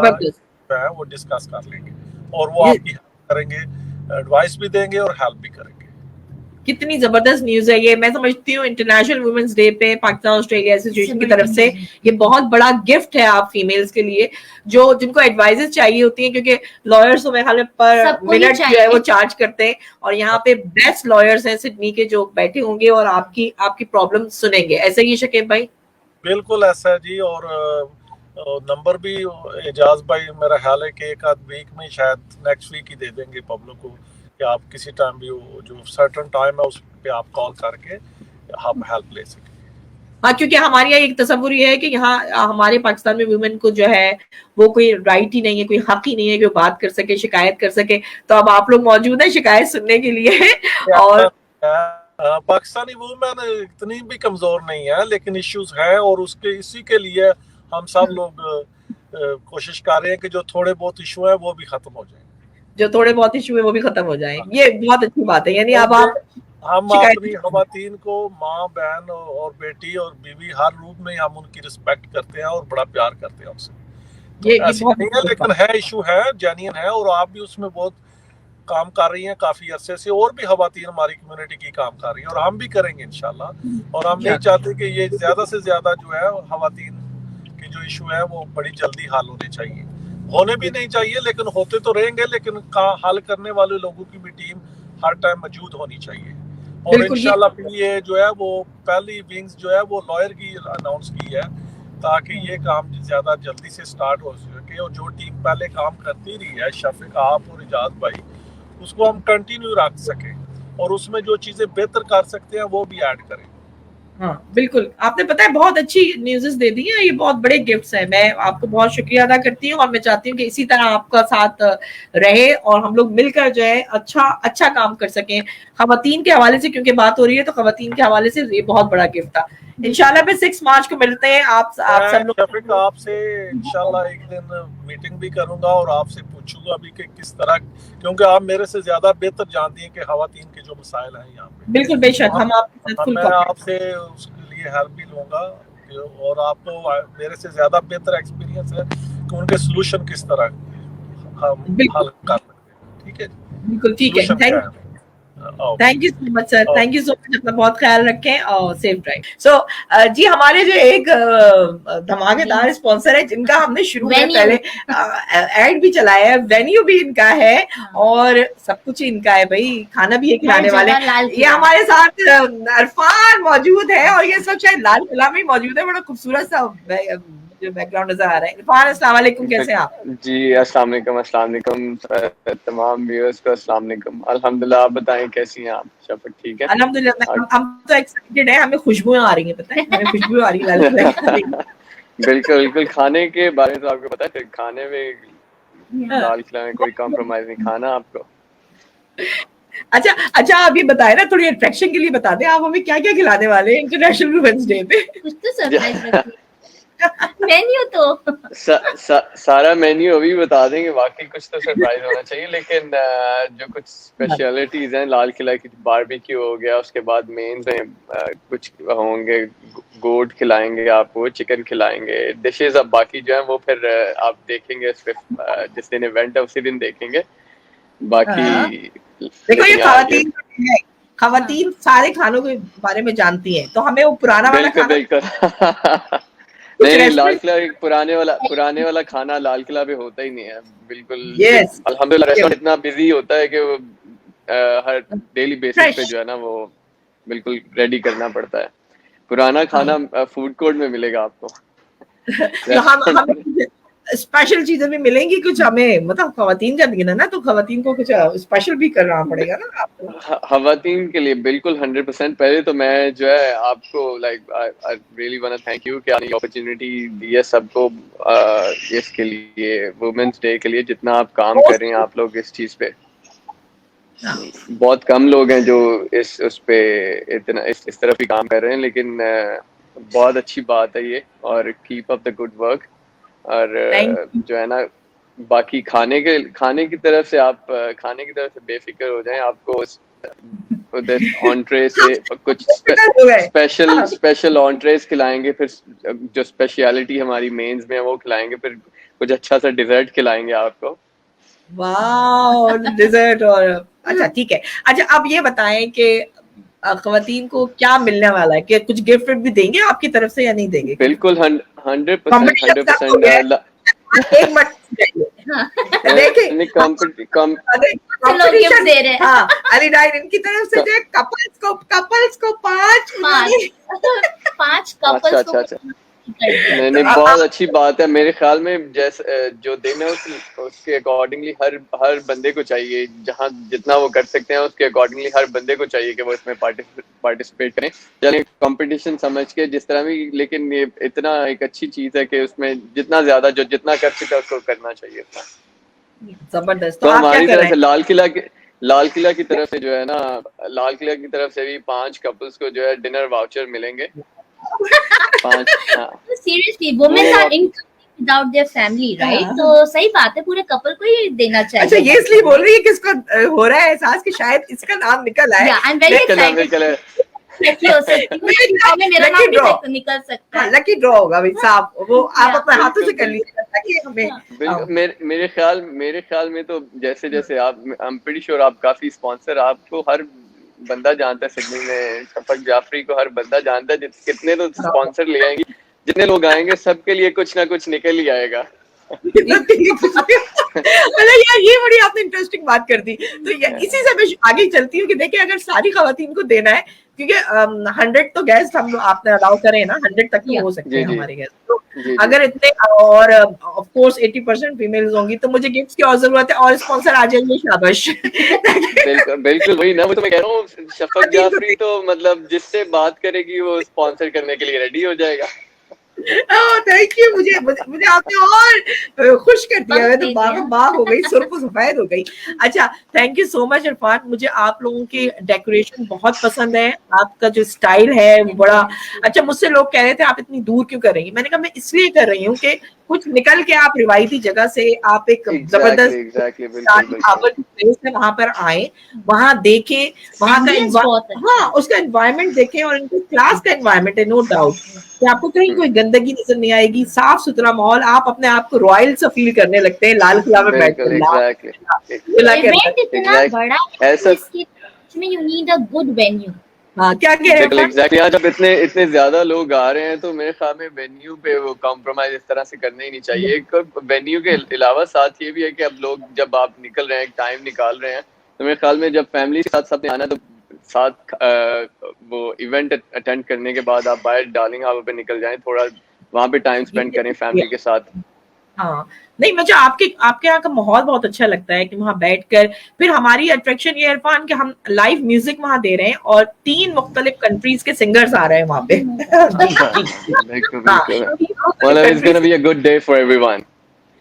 है वो डिस्कस कर लेंगे, और वो आपकी हेल्प करेंगे, एडवाइस भी देंगे और हेल्प भी करेंगे। कितनी जबरदस्त न्यूज है ये। मैं समझती हूँ इंटरनेशनल वुमेन्स डे पे पाकिस्तान ऑस्ट्रेलिया एसोसिएशन की तरफ से ये बहुत बड़ा गिफ्ट है आप फीमेल्स के लिए, जो जिनको एडवाइजेस चाहिए होती हैं, क्योंकि लॉयर्स मेरे ख्याल में पर मिनट जो है वो चार्ज करते हैं, और यहाँ पे बेस्ट लॉयर्स हैं सिडनी के जो बैठे होंगे और आपकी प्रॉब्लम सुनेंगे। ऐसा ही शकीब भाई? बिल्कुल ऐसा है जी, और नंबर भी एजाज भाई मेरा ख्याल है कि एक आध वीक में शायद नेक्स्ट वीक ही दे देंगे पब्लिक को, कि आप किसी टाइम भी जो सर्टेन टाइम है उस पे आप कॉल करके आप हेल्प ले सकें। हाँ, क्योंकि हमारे यहाँ एक तस्वुर ये है कि यहाँ हमारे पाकिस्तान में वुमेन को जो है वो कोई राइट ही नहीं है, कोई हक ही नहीं है कि वो बात कर सके, शिकायत कर सके। तो अब आप लोग मौजूद हैं शिकायत सुनने के लिए। और पाकिस्तानी वुमेन इतनी भी कमजोर नहीं है, लेकिन इश्यूज हैं, और इसी के लिए हम सब लोग कोशिश कर रहे हैं कि जो थोड़े बहुत इशू है वो भी खत्म हो जाए, जो थोड़े बहुत इशू है वो भी खत्म हो जाए। ये बहुत अच्छी बात है। यानी अब आप हम अपनी खवातीन को माँ, बहन और बेटी और बीवी हर रूप में हम उनकी रिस्पेक्ट करते हैं और बड़ा प्यार करते हैं उनसे। ये बहुत नहीं है, लेकिन है इशू है, जेन्युइन है, और आप भी उसमें बहुत काम कर रही हैं काफी अरसे से, और भी खवातीन हमारी कम्युनिटी की काम कर रही हैं, और हम भी करेंगे इंशाल्लाह। और हम नहीं चाहते कि ये ज्यादा से ज्यादा जो है खवातीन के जो इशू है वो बड़ी जल्दी हल होने चाहिए, होने भी नहीं चाहिए, लेकिन होते तो रहेंगे, लेकिन हल करने वाले लोगों की भी टीम हर टाइम मौजूद होनी चाहिए। और इंशाल्लाह ये जो है वो पहली विंग्स जो है वो लॉयर की अनाउंस की है, ताकि ये काम ज्यादा जल्दी से स्टार्ट हो सके, और जो टीम पहले काम करती रही है, शफीक आप और इजाज भाई, उसको हम कंटिन्यू रख सके, और उसमें जो चीजें बेहतर कर सकते हैं वो भी ऐड करें। हाँ बिल्कुल, आपने पता है बहुत अच्छी न्यूज़ दे दी है, ये बहुत बड़े गिफ्ट्स हैं। मैं आपको बहुत शुक्रिया अदा करती हूँ, और मैं चाहती हूँ कि इसी तरह आपका साथ रहे और हम लोग मिलकर जो है अच्छा काम कर सकें खवातीन के हवाले से, क्योंकि बात हो रही है तो खवातीन के हवाले से ये बहुत बड़ा गिफ्ट था। इंशाल्लाह फिर 6 मार्च को मिलते हैं। आप सब लोग, आपसे इंशाल्लाह एक दिन मीटिंग भी करूंगा और आपसे पूछूंगा भी कि किस तरह, क्योंकि आप मेरे से ज्यादा बेहतर जानती हैं कि खवातीन के जो मसाइल हैं यहाँ पे। बिल्कुल बेशक, हम मैं आपसे उसके लिए हेल्प भी लूंगा, और आपको मेरे से ज्यादा बेहतर एक्सपीरियंस है कि उनके सोल्यूशन किस तरह हम हल कर सकते हैं। ठीक है, बिल्कुल ठीक है, thank thank you so much sir, thank you so much, अपना बहुत ख्याल रखें और सेफ ड्राइव। सो जी, हमारे जो एक धमाकेदार स्पॉन्सर है जिनका हमने शुरू में Venue। पहले एड भी चलाया है, वेन्यू भी इनका है और सब कुछ ही इनका है भाई, खाना भी ये खिलाने हर वाले। जगह लाल ये किला। हमारे साथ अरफान मौजूद है और ये सब शायद लाल किला में ही मौजूद है, बड़ा खूबसूरत सा जो बैकग्राउंड नजर आ रहा है। इरफान, अस्सलाम वालेकुम, कैसे हैं आप? जी अस्सलाम वालेकुम तमाम व्यूअर्स को अस्सलाम वालेकुम। अल्हम्दुलिल्लाह, आप बताएं कैसी हैं आप? शफक ठीक है? अल्हम्दुलिल्लाह, हम तो एक्साइटेड है, हमें खुशबुएं आ रही हैं, पता है हमें खुशबू आ रही है लाल किला की। बिल्कुल बिल्कुल, खाने के बारे में तो आपको पता है, खाने में लाल किला में कोई कॉम्प्रोमाइज नहीं, खाना आपको। अच्छा, आप ये बताएं ना, थोड़ी अट्रैक्शन के लिए बता दें, आप हमें क्या क्या खिलाने वाले हैं इंटरनेशनल वुमेन्स डे पे? कुछ तो सरप्राइज रखिए। मेन्यू तो सारा मेन्यू अभी बता देंगे, बाकी कुछ तो सरप्राइज होना चाहिए, लेकिन जो कुछ स्पेशलिटीज हैं लाल किला की, बारबेक्यू हो गया, उसके बाद मेन्स में कुछ होंगे, गोट खिलाएंगे आपको, चिकन खिलाएंगे, डिशेज अब बाकी जो है वो फिर आप देखेंगे जिस दिन इवेंट है उसी दिन देखेंगे। बाकी देखो, ये खवातीन सारे खानों के बारे में जानती हैं, तो हमें वो पुराना वाला खाना बिल्कुल नहीं, लाल किला एक पुराने वाला खाना लाल किला पे होता ही नहीं है, बिल्कुल। Yes. अल्हम्दुलिल्लाह रेस्टोरेंट इतना बिजी होता है कि वो हर डेली बेसिस पे जो है ना वो बिल्कुल रेडी करना पड़ता है। पुराना खाना फूड कोर्ट में मिलेगा आपको। हमें स्पेशल चीजें भी मिलेंगी कुछ, हमें मतलब खवातीन का दिन है ना, तो खवातीन को कुछ स्पेशल भी करना पड़ेगा ना आपको। खवातीन के लिए बिल्कुल 100%। पहले तो मैं जो है आपको I really want to thank you कि आपने अपॉर्चुनिटी दी है सबको इसके लिए, वुमेन्स डे के लिए, जितना आप काम कर रहे हैं आप लोग इस चीज पे। बहुत कम लोग हैं जो उस पे इतना इस तरफ ही काम कर रहे हैं, लेकिन बहुत अच्छी बात है ये, और keep up the good work. और जो है ना, बाकी खाने की तरफ से आप बेफिक्र हो जाएं, आपको उधर ऑन्ट्रे से कुछ स्पेशल ऑन्ट्रेस खिलाएंगे, फिर जो स्पेशलिटी हमारी मेन्स में है वो खिलाएंगे, फिर कुछ अच्छा सा डिजर्ट खिलाएंगे आपको। Wow, dessert. और अच्छा ठीक है, अच्छा आप ये बताएं कि खवातीन को क्या मिलने वाला है, कि कुछ गिफ्ट भी देंगे आपकी तरफ से या नहीं देंगे? बिल्कुल 100%। एक मिनट देखिए, कंपटीशन दे रहे हैं। हाँ, अलीडाइन इनकी तरफ से जो कपल्स को 5 कपल्स को। नहीं, बहुत अच्छी बात है। मेरे ख्याल में जैसे जो दिन है उसके अकॉर्डिंगली हर बंदे को चाहिए, जहाँ जितना वो कर सकते हैं उसके अकॉर्डिंगली हर बंदे को चाहिए कि वो इसमें पार्टिसिपेट करें, यानी कंपटीशन समझ के जिस तरह भी। लेकिन ये इतना एक अच्छी चीज है कि उसमें जितना ज्यादा जो जितना कर सके उसको करना चाहिए। जबरदस्त। तो हमारी तरफ से लाल किला की तरफ से जो है ना, लाल किला की तरफ से भी 5 कपल्स को जो है डिनर वाउचर मिलेंगे। 5। Seriously, women are incomplete without their family, right? तो सही बात है, पूरे कपल को ही देना चाहिए। अच्छा, ये इसलिए बोल रही है कि इसको हो रहा है एहसास कि शायद इसका नाम निकल आए। I am very excited. मेरा नाम निकल सकता है। लकी ड्रॉ होगा भाई साहब, वो आप अपने हाथों से कर लीजिएगा ताकि हमें। मेरे ख्याल में तो जैसे आप, आई एम प्रीटी श्योर आप काफी स्पॉन्सर, आपको हर बंदा जानता है सिडनी में, शफक जाफरी को हर बंदा जानता है। कितने तो स्पॉन्सर ले आएंगे, जितने लोग आएंगे सबके लिए कुछ ना कुछ निकल ही आएगा। यार, ये बड़ी आपने इंटरेस्टिंग बात कर दी। तो इसी से मैं आगे चलती हूँ कि देखिए, अगर सारी खवातीन को देना है, क्योंकि 100 तो गेस्ट हम आपने अलाउ करे ना, 100 तक ही हो सकते हैं हमारे गेस्ट। तो अगर इतने, और ऑफ कोर्स 80% फीमेल्स होंगी, तो मुझे गिफ्ट्स की और जरूरत है, और स्पॉन्सर आ जाएंगे, शाबाश। बिल्कुल वही ना, वो तो मैं कह रहा हूँ, शफक जाफरी तो मतलब जिससे बात करेगी वो स्पॉन्सर करने के लिए रेडी हो जाएगा। थैंक यू, मुझे आपने और खुश कर दिया है, तो बाग हो गई, सुर्ख सफेद हो गई। अच्छा, thank you so much Irfan, मुझे आप लोगों की डेकोरेशन बहुत पसंद है, आपका जो स्टाइल है वो बड़ा अच्छा। मुझसे लोग कह रहे थे आप इतनी दूर क्यों कर रही हैं, मैंने कहा मैं इसलिए कर रही हूँ कि कुछ निकल के आप रिवायती जगह से आप एक जबरदस्त प्लेस है वहां पर आए, वहां देखे, वहां का उसका एनवायरनमेंट देखें, और इनकी क्लास का एनवायरनमेंट है, नो डाउट कि आपको कहीं कोई गंदगी नजर नहीं आएगी, साफ सुथरा माहौल, आप अपने आप को रॉयल सा फील करने लगते हैं लाल किला में बैठकर। में you need a good venue. हाँ, क्या कह रहे हैं? एग्जैक्टली यहाँ जब इतने ज्यादा लोग आ रहे हैं तो मेरे ख्याल में वेन्यू पे वो कॉम्प्रोमाइज इस तरह से करना ही नहीं चाहिए। एक वेन्यू के अलावा साथ ये भी है कि अब लोग जब आप निकल रहे हैं, टाइम निकाल रहे हैं, तो मेरे ख्याल में जब फैमिली के साथ सबने आना तो साथ वो इवेंट अटेंड करने के बाद आप बाहर डार्लिंग हार्बर पे निकल जाएं, थोड़ा वहाँ पे टाइम स्पेंड करें फैमिली के साथ। हाँ, नहीं मुझे आपके यहाँ का माहौल बहुत अच्छा लगता है कि वहाँ बैठकर, फिर हमारी अट्रैक्शन ये इरफान कि हम लाइव म्यूजिक वहाँ दे रहे हैं और 3 मुख्तलिफ कंट्रीज के सिंगर्स आ रहे हैं वहाँ पे। Well, it's gonna be a good day for everyone.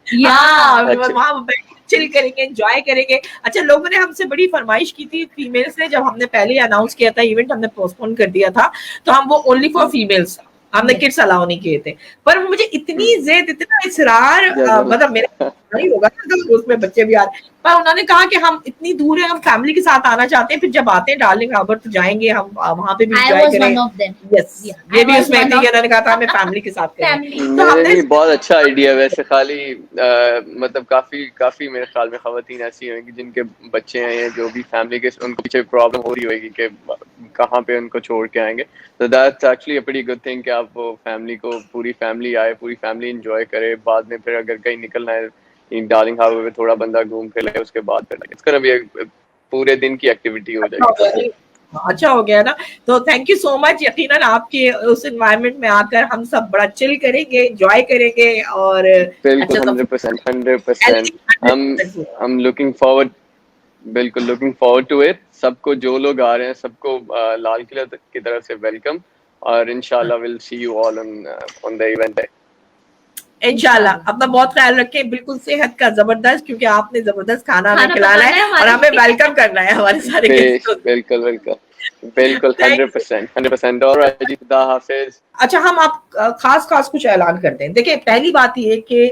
वहाँ चिल करेंगे, एंजॉय करेंगे। अच्छा, लोगों ने हमसे बड़ी फरमाइश की थी फीमेल्स ने, जब हमने पहले अनाउंस किया था इवेंट, हमने पोस्टपोन कर दिया था, तो हम वो ओनली फॉर फीमेल्स, हमने किड्स अलाउ नहीं किए थे। पर मुझे इतनी जिद, इतना इसरार, मतलब मेरा नहीं होगा तो उसमें बच्चे भी आ रहे, पर उन्होंने कहा कि हम इतनी दूर है, हम फैमिली के साथ आना चाहते हैं, फिर जब आते हैं डार्लिंग हार्बर तो जाएंगे हम वहाँ पे भी एंजॉय करें। यस, ये भी उसमें थी, उन्होंने कहा था हमें फैमिली के साथ करें। तो हमने बहुत अच्छा आइडिया वैसे, खाली मतलब काफी मेरे ख्याल में खवातीन ऐसी होंगी जिनके बच्चे हैं या जो भी फैमिली के उनको पीछे प्रॉब्लम हो रही होगी कि कहाँ पे उनको छोड़ के आएंगे, तो that's actually a pretty good thing कि आप वो फैमिली को, पूरी फैमिली आए, पूरी फैमिली एंजॉय करे, बाद में फिर अगर कहीं निकलना है डार्लिंग हार्बर में थोड़ा बंदा घूम फिर ले, उसके बाद फिर इसका भी पूरे दिन की एक्टिविटी हो जाएगी। अच्छा हो गया ना, तो थैंक यू सो मच। यकीनन आपके उस एनवायरनमेंट में आकर हम सब बड़ा चिल करेंगे, एंजॉय करेंगे और बिल्कुल 100% हम लुकिंग फॉरवर्ड टू इट। सबको, जो लोग आ रहे हैं सबको लाल किला की तरफ से वेलकम, और इंशाल्लाह will see you all on the event day. इंशाल्लाह। अपना बहुत ख्याल रखें, बिल्कुल सेहत का जबरदस्त, क्योंकि आपने जबरदस्त खाना हमें खिलाना है और हमें वेलकम करना है हमारे सारे गेस्ट को। बिल्कुल 100%। ऑलराइट जी, खुदा हाफिज। अच्छा, हम आप खास कुछ ऐलान करते हैं। देखिए, पहली बात ये कि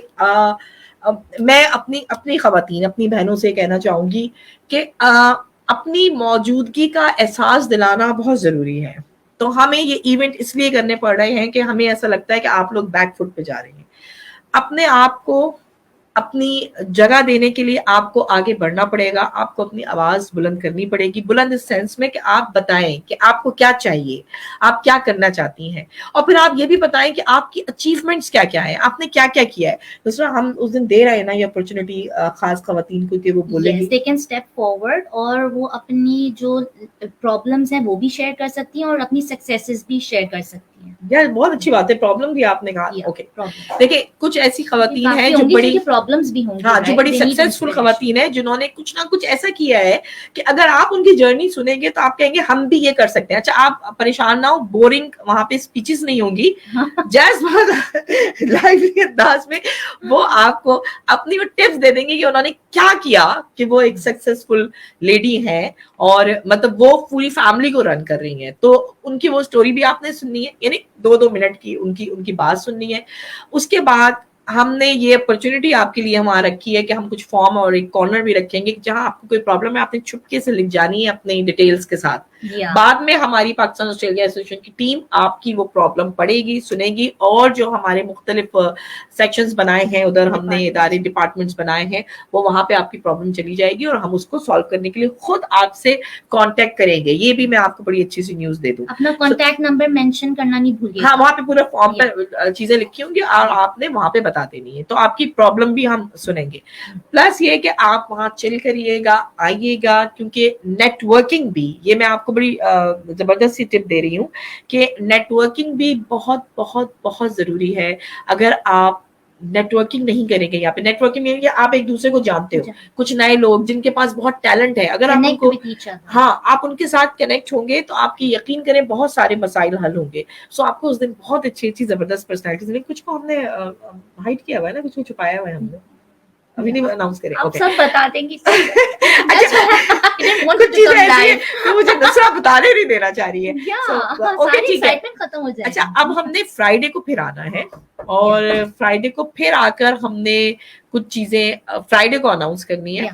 मैं अपनी खवातीन, अपनी बहनों से कहना चाहूंगी कि अपनी मौजूदगी का एहसास दिलाना बहुत जरूरी है। तो हमें ये इवेंट इसलिए करने पड़ रहे हैं कि हमें ऐसा लगता है कि आप लोग बैक फुट पे जा रहे हैं। अपने आप को अपनी जगह देने के लिए आपको आगे बढ़ना पड़ेगा, आपको अपनी आवाज बुलंद करनी पड़ेगी। बुलंद इस सेंस में कि आप बताएं कि आपको क्या चाहिए, आप क्या करना चाहती हैं, और फिर आप ये भी बताएं कि आपकी अचीवमेंट्स क्या क्या है, आपने क्या क्या किया है। दूसरा, हम उस दिन दे रहे हैं ना ये अपॉर्चुनिटी खास खवातीन को कि वो बोलेंगे, दे कैन स्टेप फॉरवर्ड और वो अपनी जो प्रॉब्लम्स हैं वो भी शेयर कर सकती हैं और अपनी सक्सेसेस भी शेयर कर सकती हैं। यार बहुत अच्छी बात है, प्रॉब्लम भी आपने कहा। ओके, देखिए कुछ ऐसी खवातीन हैं जो बड़ी प्रॉब्लम्स भी होंगी, हाँ, जो बड़ी सक्सेसफुल खवातीन है, जिन्होंने कुछ ना कुछ ऐसा किया है कि अगर आप उनकी जर्नी सुनेंगे तो आप कहेंगे हम भी ये कर सकते हैं। अच्छा, आप परेशान ना हो, बोरिंग वहां पे स्पीचेस नहीं होंगी, जस्ट लाइव अंदाज में वो आपको अपनी वो टिप्स दे देंगे कि उन्होंने क्या किया कि वो एक सक्सेसफुल लेडी है और मतलब वो पूरी फैमिली को रन कर रही हैं। तो उनकी वो स्टोरी भी आपने सुननी है, यानी 2-2 मिनट की उनकी बात सुननी है। उसके बाद हमने ये अपॉर्चुनिटी आपके लिए वहां रखी है कि हम कुछ फॉर्म और एक कॉर्नर भी रखेंगे जहां आपको कोई प्रॉब्लम है, आपने चुपके से लिख जानी है अपनी डिटेल्स के साथ। बाद में हमारी पाकिस्तान ऑस्ट्रेलिया एसोसिएशन की टीम आपकी वो प्रॉब्लम पढ़ेगी, सुनेगी, और जो हमारे मुख्तलिफ सेक्शंस बनाए हैं, उधर हमने इदारे डिपार्टमेंट्स बनाए हैं, वो वहां पे आपकी प्रॉब्लम चली जाएगी और हम उसको सॉल्व करने के लिए खुद आपसे कांटेक्ट करेंगे। ये भी मैं आपको बड़ी अच्छी सी न्यूज दे दूं। अपना कांटेक्ट नंबर मेंशन करना नहीं भूलिएगा। हाँ, वहां पे पूरे फॉर्म पर चीजें लिखी होंगी और आपने वहां पे बता देनी है, तो आपकी प्रॉब्लम भी हम सुनेंगे। प्लस ये कि आप वहां चिल करिएगा, आइएगा, क्योंकि नेटवर्किंग भी, ये मैं आपको बड़ी जबरदस्त सी टिप दे रही हूँ कि नेटवर्किंग भी बहुत बहुत बहुत जरूरी है। अगर आप नेटवर्किंग नहीं करेंगे, यहाँ पे नेटवर्किंग में आप एक दूसरे को जानते हो, कुछ नए लोग जिनके पास बहुत टैलेंट है, अगर आप उनको, हाँ, आप उनके साथ कनेक्ट होंगे तो आपकी यकीन करें बहुत सारे मसाइल हल होंगे। सो आपको उस दिन बहुत अच्छी जबरदस्त पर्सनैलिटीज, कुछ को हमने हाइड किया हुआ है ना, कुछ को छुपाया हुआ है हमने, अभी नहीं अनाउंस करें। आप सब बता देंगे। अच्छा, कुछ चीजें ऐसी हैं जो मुझे नुसरत बताने नहीं देना चाह रही है। ओके, ठीक है। खत्म हो जाएगी। अच्छा, अब हमने फ्राइडे को फिर आना है और फ्राइडे को फिर आकर हमने कुछ चीजें फ्राइडे को अनाउंस करनी है।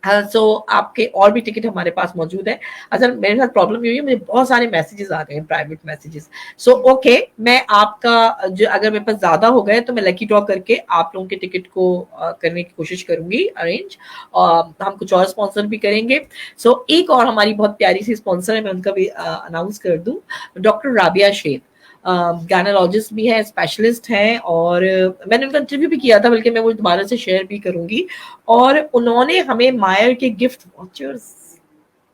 सो आपके और भी टिकट हमारे पास मौजूद है। असल मेरे साथ प्रॉब्लम ये हुई है, मुझे बहुत सारे मैसेजेस आ गए हैं, प्राइवेट मैसेजेस। सो ओके, मैं आपका जो अगर मेरे पास ज्यादा हो गए तो मैं लकी ड्रॉ करके आप लोगों के टिकट को करने की कोशिश करूंगी अरेंज। हम कुछ और स्पॉन्सर भी करेंगे। सो एक और हमारी बहुत प्यारी सी स्पॉन्सर है, मैं उनका भी अनाउंस कर दूं, डॉक्टर राबिया शेख, गायनोलॉजिस्ट भी है, स्पेशलिस्ट हैं, और मैंने उनका इंटरव्यू भी किया था, बल्कि मैं वो दोबारा से शेयर भी करूंगी। और उन्होंने हमें मायर के गिफ्ट वाउचर्स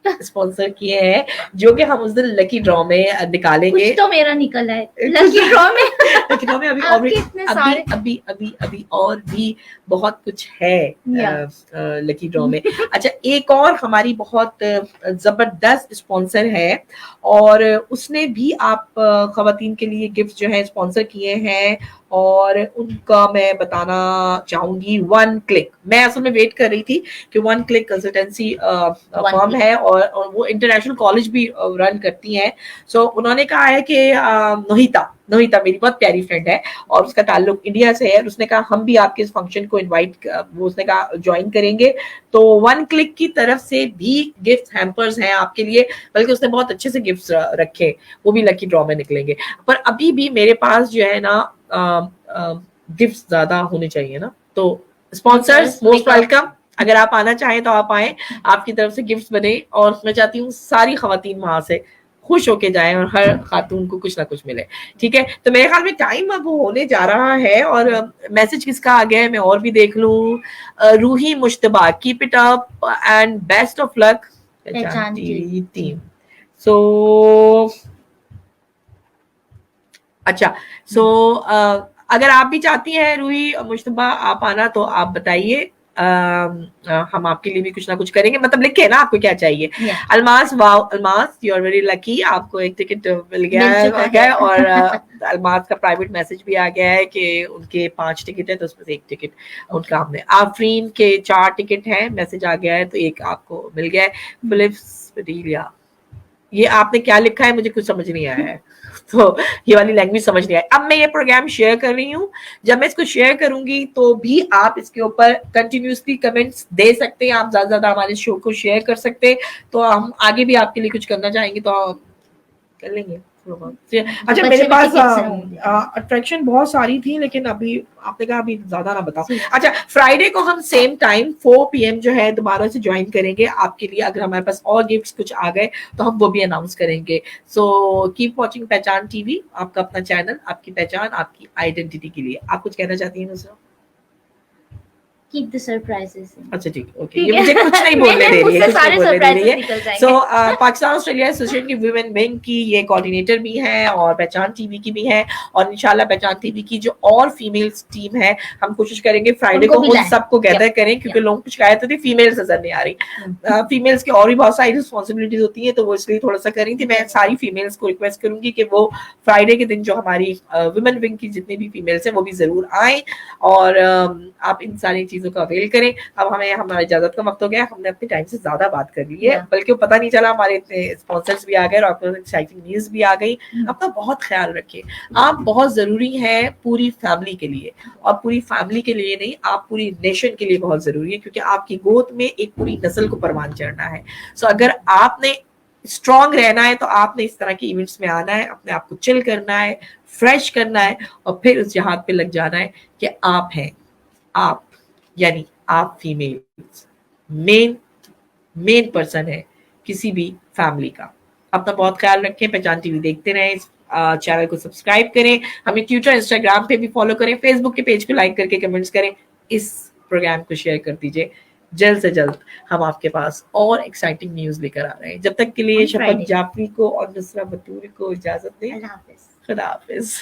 स्पॉन्सर किए हैं, जो कि हम उस दिन लकी ड्रॉ में निकालेंगे। कुछ तो मेरा निकला है लकी ड्रॉ में। लकी ड्रॉ में अभी और भी बहुत कुछ है लकी ड्रॉ में। अच्छा, एक और हमारी बहुत जबरदस्त स्पॉन्सर है, और उसने भी आप खवातीन के लिए गिफ्ट जो है स्पॉन्सर किए हैं, और उनका मैं बताना चाहूंगी वन क्लिक। मैं असल में वेट कर रही थी कि वन क्लिक कंसल्टेंसी फर्म है, और वो इंटरनेशनल कॉलेज भी रन करती हैं। सो उन्होंने कहा है कि नोहिता मेरी बहुत प्यारी फ्रेंड है, और उसका ताल्लुक इंडिया से है, और उसने कहा हम भी आपके इस फंक्शन को इनवाइट, वो उसने कहा ज्वाइन करेंगे। तो वन क्लिक की तरफ से भी गिफ्ट हैम्पर्स हैं आपके लिए, बल्कि उसने बहुत अच्छे से गिफ्ट्स रखे, वो भी लकी ड्रॉ में निकलेंगे। पर अभी भी मेरे पास जो है ना गिफ्ट ज्यादा होने चाहिए ना, तो स्पॉन्सर्स मोस्ट वेलकम। अगर आप आना चाहें तो आप आए, आपकी तरफ से गिफ्ट बने, और मैं चाहती हूँ सारी खवातीन वहां से खुश होके जाएं और हर खातून को कुछ ना कुछ मिले। ठीक है, तो मेरे ख्याल में टाइम अब होने जा रहा है, और मैसेज किसका आ गया है मैं और भी देख लूं। Roohi Mushtaba, keep it up and best of luck Pehchaan TV team. So अच्छा, सो अगर आप भी चाहती हैं रूही मुश्तबा आप आना, तो आप बताइए, हम आपके लिए भी कुछ ना कुछ करेंगे। मतलब लिखे ना आपको क्या चाहिए। Almas, wow Almas, you are very lucky, आपको एक टिकट मिल गया है, और अलमास का प्राइवेट मैसेज भी आ गया है कि उनके 5 टिकट है, तो उसमें से एक टिकट उनका हमने। आफरीन के 4 टिकट हैं, मैसेज आ गया है, तो एक आपको मिल गया है। फिलिप्स पटीलिया, ये आपने क्या लिखा है मुझे कुछ समझ नहीं आया है, तो ये वाली लैंग्वेज समझ नहीं आई। अब मैं ये प्रोग्राम शेयर कर रही हूँ, जब मैं इसको शेयर करूंगी तो भी आप इसके ऊपर कंटिन्यूसली कमेंट्स दे सकते हैं, आप ज्यादा हमारे शो को शेयर कर सकते हैं, तो हम आगे भी आपके लिए कुछ करना चाहेंगे तो कर लेंगे। अच्छा, मेरे पास अट्रैक्शन बहुत सारी थी, लेकिन अभी आपने कहा अभी ज्यादा ना बताओ। अच्छा, फ्राइडे को हम सेम टाइम 4 PM जो है दोबारा से ज्वाइन करेंगे आपके लिए। अगर हमारे पास और गिफ्ट्स कुछ आ गए तो हम वो भी अनाउंस करेंगे। सो कीप वॉचिंग पहचान टीवी, आपका अपना चैनल, आपकी पहचान, आपकी आइडेंटिटी के लिए। आप कुछ कहना चाहती हैं दूसरा? Keep the surprises. अच्छा ठीक, ओके, ये मुझे कुछ नहीं बोलने दे रही है, सारे सरप्राइजेस निकल जाएंगे। सो पाकिस्तान ऑस्ट्रेलिया एसोसिएशन की वुमेन विंग की ये कोऑर्डिनेटर भी हैं, और पहचान टीवी की भी है, और इंशाल्लाह पहचान टीवी की जो और फीमेल्स टीम है, हम कोशिश करेंगे फ्राइडे को उन सबको गैदर करें, क्योंकि लोगों की शिकायत होती है फीमेल्स नजर नहीं आ रही। फीमेल्स की और भी बहुत सारी रिस्पॉन्सिबिलिटीज होती है, तो वो इसलिए थोड़ा सा कर रही थी। मैं सारी फीमेल्स को रिक्वेस्ट करूंगी कि वो फ्राइडे के दिन जो हमारी वुमेन विंग की जितनी भी फीमेल्स हैं वो भी जरूर आए, और आप इन सारी चीजों का अवेल करें। अब हमारी इजाजत का वक्त हो गया, हमने अपने टाइम से ज्यादा बात कर ली है, बल्कि पता नहीं चला, हमारे इतने स्पॉन्सर्स भी आ गए और आपको एक्साइटिंग न्यूज भी आ गई। अपना बहुत ख्याल रखिए, आप बहुत जरूरी है पूरी फैमिली के लिए, और पूरी फैमिली के लिए नहीं, आप पूरी नेशन के लिए बहुत जरूरी है, क्योंकि आपकी गोद में एक पूरी नस्ल को परवान चढ़ना है। सो अगर आपने स्ट्रॉन्ग रहना है तो आपने इस तरह के इवेंट्स में आना है, अपने आप को चिल करना है, फ्रेश करना है, और फिर उस जहाज पे लग जाना है कि आप हैं, आप यानी आप फीमेल मेन पर्सन है किसी भी फैमिली का। अपना बहुत ख्याल रखें, पहचान टीवी देखते रहें, इस चैनल को सब्सक्राइब करें, हमें ट्विटर इंस्टाग्राम पे भी फॉलो करें, फेसबुक के पेज पे लाइक करके कमेंट्स करें, इस प्रोग्राम को शेयर कर दीजिए। जल्द से जल्द हम आपके पास और एक्साइटिंग न्यूज लेकर आ रहे हैं। जब तक के लिए शफकत जाफरी को और नुसरा बतूर को इजाजत दें। खुदा हाफिज।